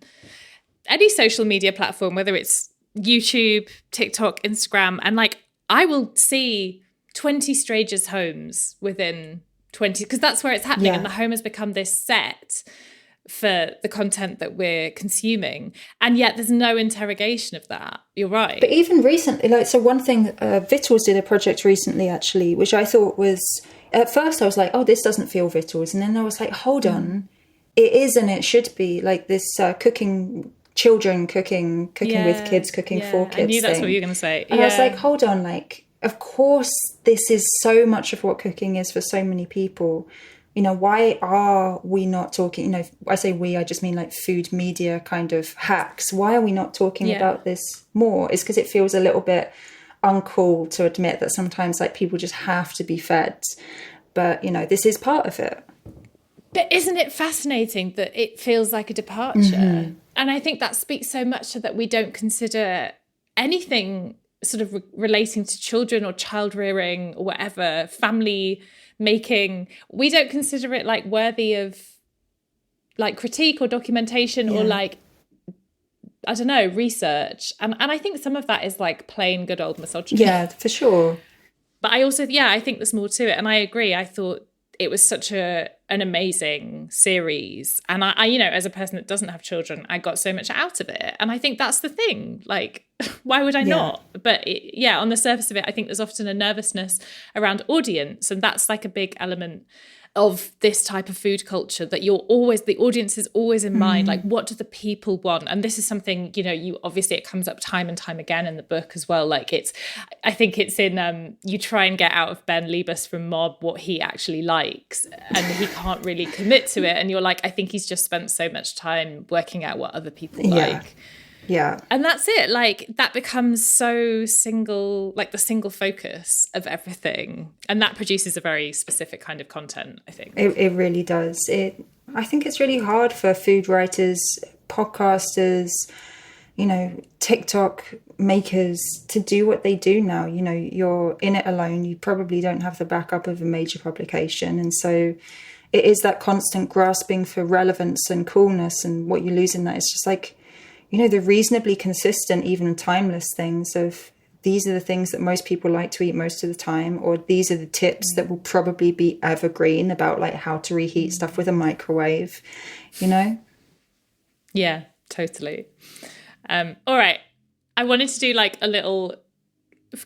any social media platform, whether it's YouTube, TikTok, Instagram, and like I will see 20 strangers' homes within 20, because that's where it's happening. Yeah. And the home has become this set for the content that we're consuming. And yet there's no interrogation of that. You're right. But even recently, like, so one thing, Vittles did a project recently, actually, which I thought was, at first I was like, oh, this doesn't feel Vittles. And then I was like, hold on, it is and it should be, like this cooking with kids, cooking for kids. I knew that's thing. what you were going to say. And I was like, hold on, like, of course, this is so much of what cooking is for so many people. You know, why are we not talking, you know, I say we, I just mean like food media kind of hacks. Why are we not talking about this more? It's because it feels a little bit uncool to admit that sometimes like people just have to be fed. But, you know, this is part of it. But isn't it fascinating that it feels like a departure? Mm-hmm. And I think that speaks so much to that we don't consider anything sort of relating to children or child rearing or whatever, family making. We don't consider it like worthy of like critique or documentation or like, I don't know, research. And I think some of that is like plain good old misogyny. Yeah, for sure. But I also, I think there's more to it. And I agree. I thought it was such an amazing series. And I, you know, as a person that doesn't have children, I got so much out of it. And I think that's the thing. Like, why would I not? But on the surface of it, I think there's often a nervousness around audience. And that's like a big element of this type of food culture, that the audience is always in mind. Like, what do the people want? And this is something, you know, obviously it comes up time and time again in the book as well. Like I think it's in, you try and get out of Ben Liebus from Mob what he actually likes, and he can't really commit to it. And you're like, I think he's just spent so much time working out what other people like. Yeah. And that's it. Like, that becomes so single, like the single focus of everything. And that produces a very specific kind of content, I think. It really does. I think it's really hard for food writers, podcasters, you know, TikTok makers to do what they do now. You know, you're in it alone. You probably don't have the backup of a major publication. And so it is that constant grasping for relevance and coolness. And what you lose in that is just like, you know, the reasonably consistent, even timeless things of these are the things that most people like to eat most of the time, or these are the tips that will probably be evergreen about like how to reheat stuff with a microwave, you know? Yeah, totally. All right. I wanted to do like a little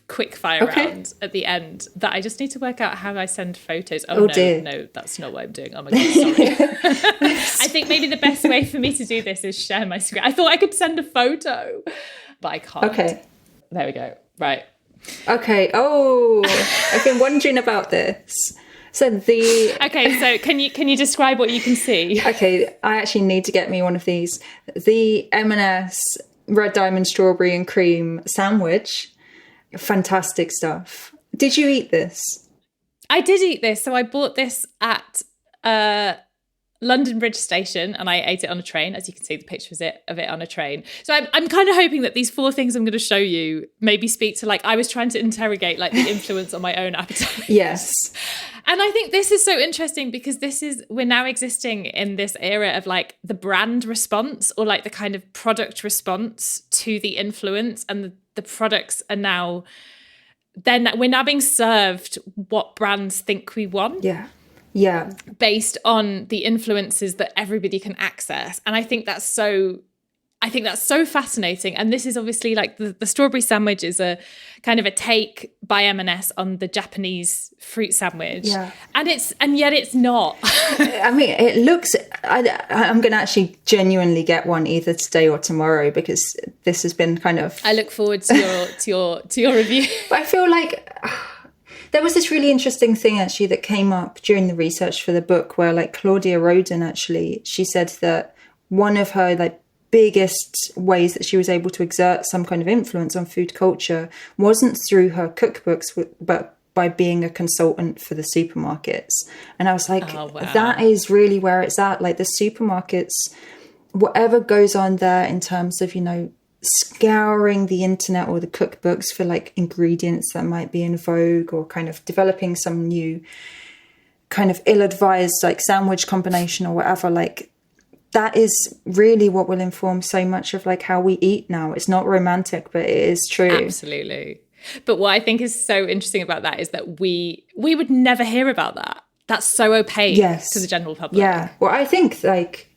quick fire round at the end that I just need to work out how I send photos. Oh no, dear. No, that's not what I'm doing. Oh my God, sorry. I think maybe the best way for me to do this is share my screen. I thought I could send a photo, but I can't. Okay. There we go. Right. Okay. Oh, I've been wondering about this. Okay, so can you describe what you can see? Okay, I actually need to get me one of these. The M&S Red Diamond Strawberry and Cream sandwich. Fantastic stuff. Did you eat this? I did eat this. So I bought this at London Bridge Station and I ate it on a train. As you can see, the picture of it on a train. So I'm kind of hoping that these 4 things I'm going to show you maybe speak to, like, I was trying to interrogate like the influence on my own appetite. Yes. And I think this is so interesting because we're now existing in this era of like the brand response, or like the kind of product response to the influence, and the products are now, we're now being served what brands think we want. Yeah. Based on the influences that everybody can access. And I think that's so fascinating. And this is obviously like the strawberry sandwich is a kind of a take by M&S on the Japanese fruit sandwich. Yeah. And yet it's not. I mean, it looks, I'm going to actually genuinely get one either today or tomorrow, because this has been kind of, I look forward to your review. But I feel like there was this really interesting thing actually that came up during the research for the book, where like Claudia Roden actually, she said that one of her like biggest ways that she was able to exert some kind of influence on food culture wasn't through her cookbooks, but by being a consultant for the supermarkets. And I was like, that is really where it's at. Like the supermarkets, whatever goes on there in terms of, you know, scouring the internet or the cookbooks for like ingredients that might be in vogue, or kind of developing some new kind of ill-advised like sandwich combination or whatever, like that is really what will inform so much of like how we eat now. It's not romantic, but it is true. Absolutely. But what I think is so interesting about that is that we would never hear about that. that's so opaque Yes. to the general public. Yeah. Well, I think like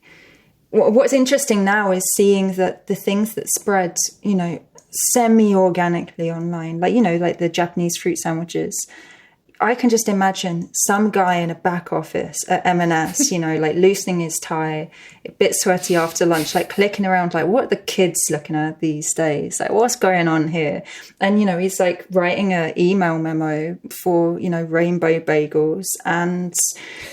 what's interesting now is seeing that the things that spread, you know, semi-organically online, like, you know, like the Japanese fruit sandwiches. I can just imagine some guy in a back office at M&S, you know, like loosening his tie, a bit sweaty after lunch, like clicking around, like, what are the kids looking at these days? Like, what's going on here? And, you know, he's like writing an email memo for, you know, rainbow bagels and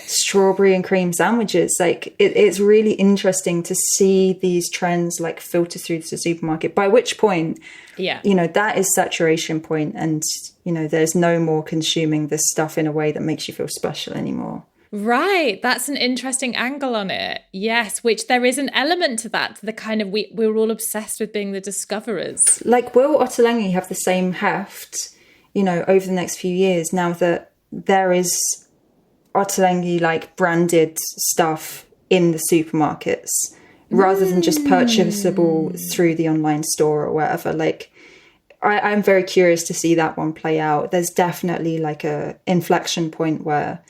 strawberry and cream sandwiches. Like, it's really interesting to see these trends like filter through to the supermarket, by which point, you know, that is saturation point, and you know, there's no more consuming this stuff in a way that makes you feel special anymore. Right. That's an interesting angle on it. Yes, which there is an element to that, to the kind of we're all obsessed with being the discoverers. Like, will Ottolenghi have the same heft, you know, over the next few years now that there is Ottolenghi like branded stuff in the supermarkets rather than just purchasable through the online store or whatever? Like, I'm very curious to see that one play out. There's definitely like a inflection point where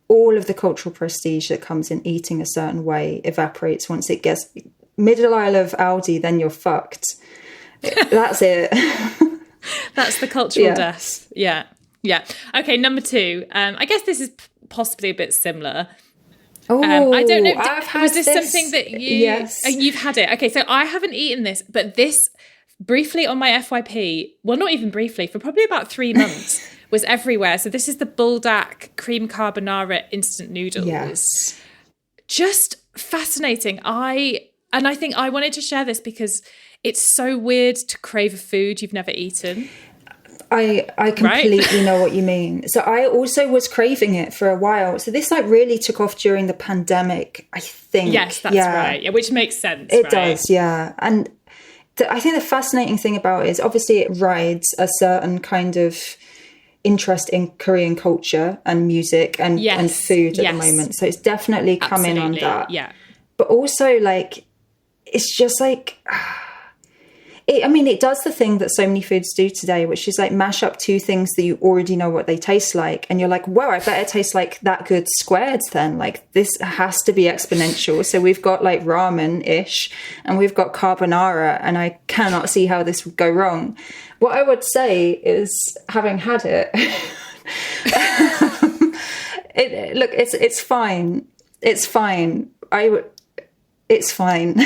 all of the cultural prestige that comes in eating a certain way evaporates once it gets middle aisle of Aldi, then you're fucked. That's it. That's the cultural death. Yeah. Yeah. Okay, number 2. I guess this is possibly a bit similar. Oh, I don't know. Was this something that you... Yes. You've had it. Okay, so I haven't eaten this, but this briefly on my FYP, well, not even briefly, for probably about 3 months, was everywhere. So this is the Buldak cream carbonara instant noodles. Yes. Just fascinating. I think I wanted to share this because it's so weird to crave a food you've never eaten. I completely know what you mean. So I also was craving it for a while. So this like really took off during the pandemic, I think. Yes, that's right. Yeah, which makes sense. It does, yeah. And I think the fascinating thing about it is obviously it rides a certain kind of interest in Korean culture and music and food at the moment. So it's definitely coming on that. Yeah. But also like, it's just like... it does the thing that so many foods do today, which is like mash up 2 things that you already know what they taste like. And you're like, whoa, I bet it tastes like that good squared then. Like this has to be exponential. So we've got like ramen-ish and we've got carbonara, and I cannot see how this would go wrong. What I would say is, having had it, it's fine. It's fine. It's fine.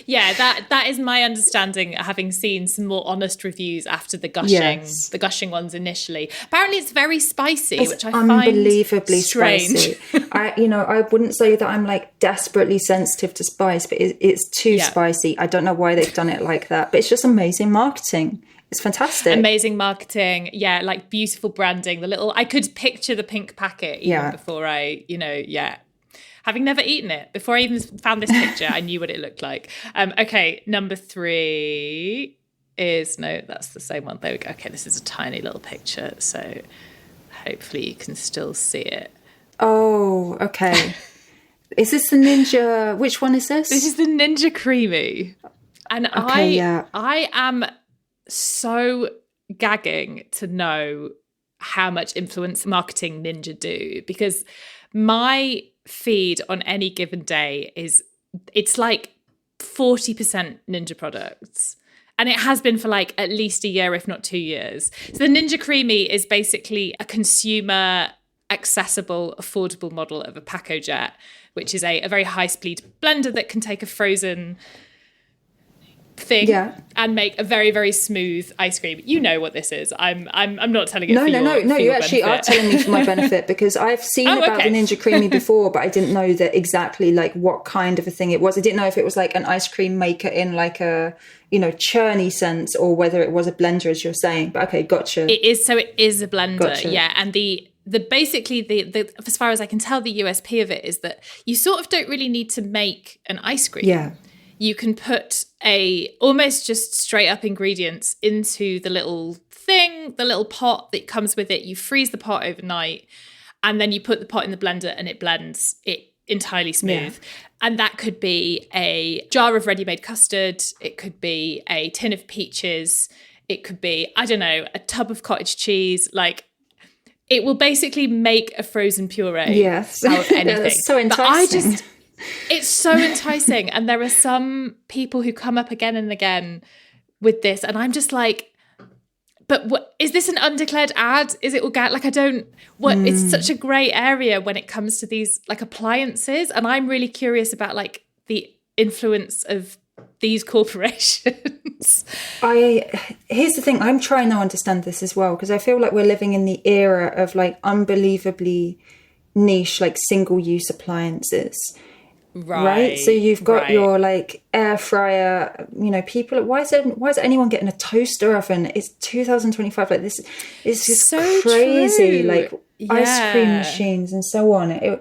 Yeah, that is my understanding, having seen some more honest reviews after the gushing ones initially. Apparently it's very spicy, which I find unbelievably strange. Spicy. I wouldn't say that I'm like desperately sensitive to spice, but it's too spicy. I don't know why they've done it like that, but it's just amazing marketing. It's fantastic. Amazing marketing. Yeah, like beautiful branding. I could picture the pink packet even before having never eaten it, before I even found this picture, I knew what it looked like. Okay, number 3 is... No, that's the same one. There we go. Okay, this is a tiny little picture, so hopefully you can still see it. Oh, okay. Is this the Ninja... Which one is this? This is the Ninja Creamy. And I am so gagging to know how much influence marketing Ninja do, because my feed on any given day it's like 40% Ninja products, and it has been for like at least a year, if not 2 years. So the Ninja Creamy is basically a consumer accessible, affordable model of a Pacojet, which is a very high-speed blender that can take a frozen thing and make a very, very smooth ice cream. You know what this is. I'm not telling it for your benefit. No, you actually are telling me for my benefit, because I've seen about the Ninja Creamy before, but I didn't know that exactly like what kind of a thing it was. I didn't know if it was like an ice cream maker in like a, churny sense, or whether it was a blender, as you're saying. But okay, gotcha. It is a blender. Gotcha. Yeah. And the basically the as far as I can tell, the USP of it is that you sort of don't really need to make an ice cream. Yeah. You can put almost just straight up ingredients into the little pot that comes with it. You freeze the pot overnight, and then you put the pot in the blender and it blends it entirely smooth. Yeah. And that could be a jar of ready-made custard. It could be a tin of peaches. It could be, I don't know, a tub of cottage cheese. Like, it will basically make a frozen puree yes. out of anything. That's so enticing. It's so enticing. And there are some people who come up again and again with this, and I'm just like, but what is this, an undeclared ad? Is it organic? Like, I don't, it's such a grey area when it comes to these like appliances. And I'm really curious about like the influence of these corporations. Here's the thing, I'm trying to understand this as well, because I feel like we're living in the era of like unbelievably niche, like single-use appliances. Right. So you've got your like air fryer, you know, people, why is anyone getting a toaster oven? It's 2025. Like this is just so crazy. True. Like ice cream machines and so on.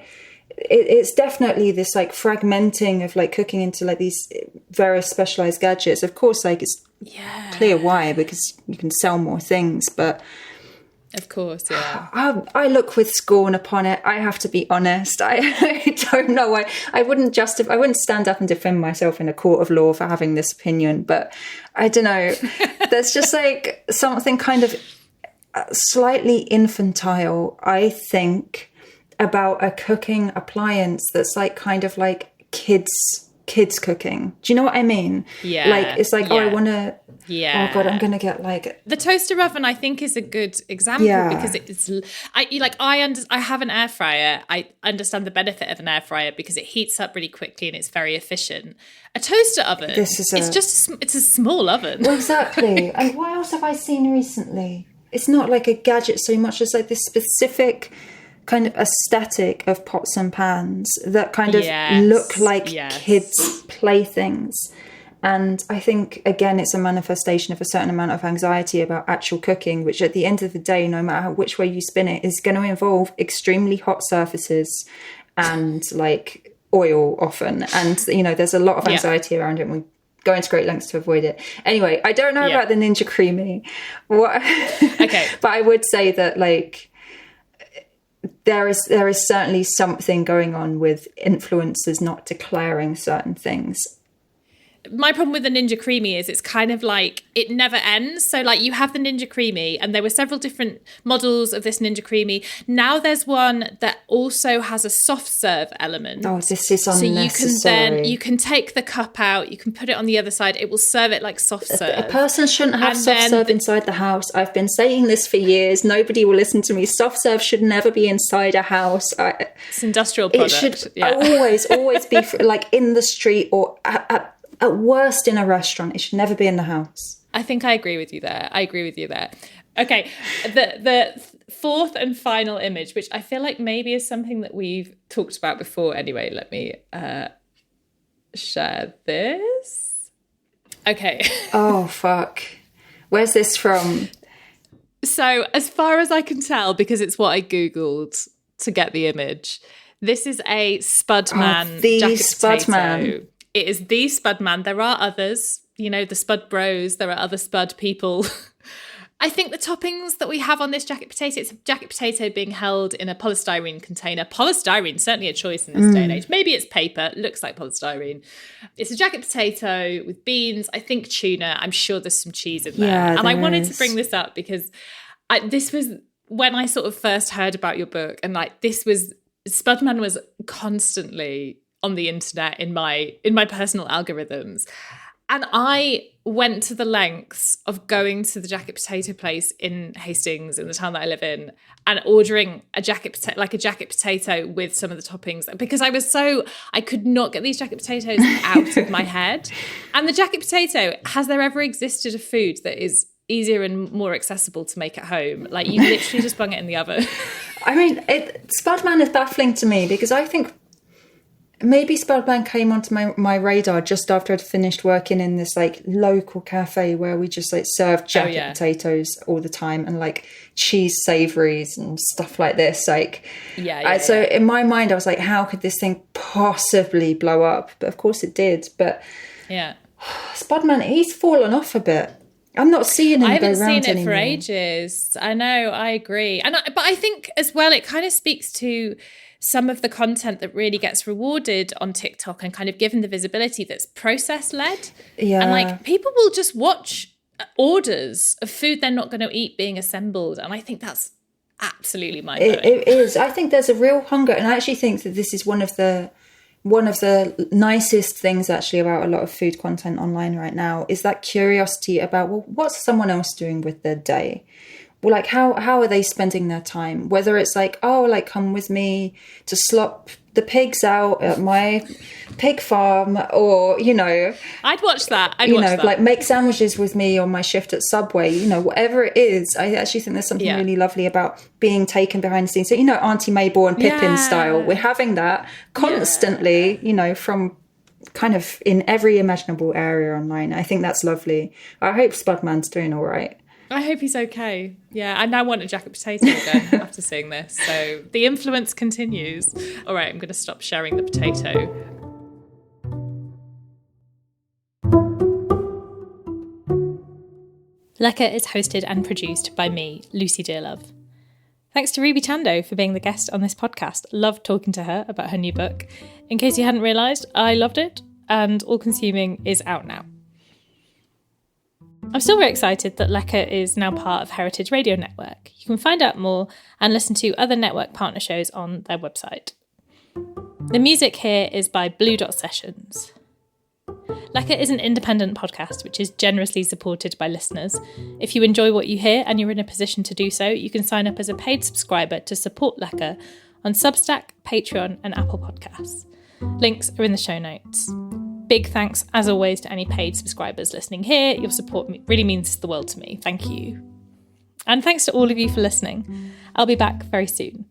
It's definitely this like fragmenting of like cooking into like these very specialized gadgets. Of course, like it's clear why, because you can sell more things, but of course, yeah. I look with scorn upon it. I have to be honest. I don't know why. I wouldn't stand up and defend myself in a court of law for having this opinion, but I don't know. There's just like something kind of slightly infantile, I think, about a cooking appliance that's like kind of like kids cooking. Do you know what I mean? Yeah. Like it's like, I want to. Yeah. Oh God, I'm gonna get like the toaster oven. I think is a good example because it's. I have an air fryer. I understand the benefit of an air fryer because it heats up really quickly and it's very efficient. A toaster oven. It's a small oven. Well, exactly. And what else have I seen recently? It's not like a gadget so much as like this specific kind of aesthetic of pots and pans that kind of look like kids' playthings. And I think, again, it's a manifestation of a certain amount of anxiety about actual cooking, which at the end of the day, no matter which way you spin it, is going to involve extremely hot surfaces and like oil often. And, you know, there's a lot of anxiety around it, and we go into great lengths to avoid it. Anyway, I don't know about the Ninja Creamy. Okay. But I would say that like there is certainly something going on with influencers not declaring certain things. My problem with the Ninja Creamy is it's kind of like it never ends. So like you have the Ninja Creamy, and there were several different models of this Ninja Creamy. Now there's one that also has a soft serve element. Oh, this is unnecessary. So you can take the cup out, you can put it on the other side. It will serve it like soft serve. A person shouldn't have soft serve inside the house. I've been saying this for years. Nobody will listen to me. Soft serve should never be inside a house. It's industrial product. It should always be like in the street or at worst in a restaurant. It should never be in the house. I think I agree with you there. Okay, the fourth and final image, which I feel like maybe is something that we've talked about before. Anyway, let me share this. Okay. Oh, fuck. Where's this from? So as far as I can tell, because it's what I Googled to get the image, this is a Spudman jacket potato. It is the Spudman. There are others, you know, the Spud Bros. There are other Spud people. I think the toppings that we have on this jacket potato, it's a jacket potato being held in a polystyrene container. Polystyrene, certainly a choice in this day and age. Maybe it's paper. It looks like polystyrene. It's a jacket potato with beans, I think tuna. I'm sure there's some cheese in there. Yeah, and I wanted to bring this up because this was when I sort of first heard about your book. And like Spudman was constantly on the internet in my personal algorithms. And I went to the lengths of going to the jacket potato place in Hastings, in the town that I live in, and ordering a jacket potato with some of the toppings, because I could not get these jacket potatoes out of my head. And the jacket potato, has there ever existed a food that is easier and more accessible to make at home? Like, you literally just bung it in the oven. I mean, Spudman is baffling to me, because I think maybe Spudman came onto my radar just after I'd finished working in this like local cafe where we just like served jacket potatoes all the time and like cheese savouries and stuff like this. Like, so in my mind, I was like, how could this thing possibly blow up? But of course it did. But Spudman, he's fallen off a bit. I'm not seeing him. I haven't seen it for ages. I know, I agree. But I think as well, it kind of speaks to some of the content that really gets rewarded on TikTok and kind of given the visibility that's process led. Yeah. And like people will just watch orders of food they're not going to eat being assembled. And I think that's absolutely mind-blowing. It is. I think there's a real hunger, and I actually think that this is one of the nicest things actually about a lot of food content online right now, is that curiosity about, well, what's someone else doing with their day? Well, like how are they spending their time? Whether it's like, oh, like come with me to slop the pigs out at my pig farm, or, you know, I'd watch that. I'd watch that. Like make sandwiches with me on my shift at Subway, you know, whatever it is. I actually think there's something really lovely about being taken behind the scenes. So, you know, Auntie Mabel and Pippin style, we're having that constantly, you know, from kind of in every imaginable area online. I think that's lovely. I hope Spudman's doing all right. I hope he's okay. Yeah, I now want a jacket potato again after seeing this. So the influence continues. All right, I'm going to stop sharing the potato. Lecker is hosted and produced by me, Lucy Dearlove. Thanks to Ruby Tandoh for being the guest on this podcast. Loved talking to her about her new book. In case you hadn't realised, I loved it, and All Consuming is out now. I'm still very excited that Lecker is now part of Heritage Radio Network. You can find out more and listen to other network partner shows on their website. The music here is by Blue Dot Sessions. Lecker is an independent podcast which is generously supported by listeners. If you enjoy what you hear and you're in a position to do so, you can sign up as a paid subscriber to support Lecker on Substack, Patreon and Apple Podcasts. Links are in the show notes. Big thanks, as always, to any paid subscribers listening here. Your support really means the world to me. Thank you. And thanks to all of you for listening. I'll be back very soon.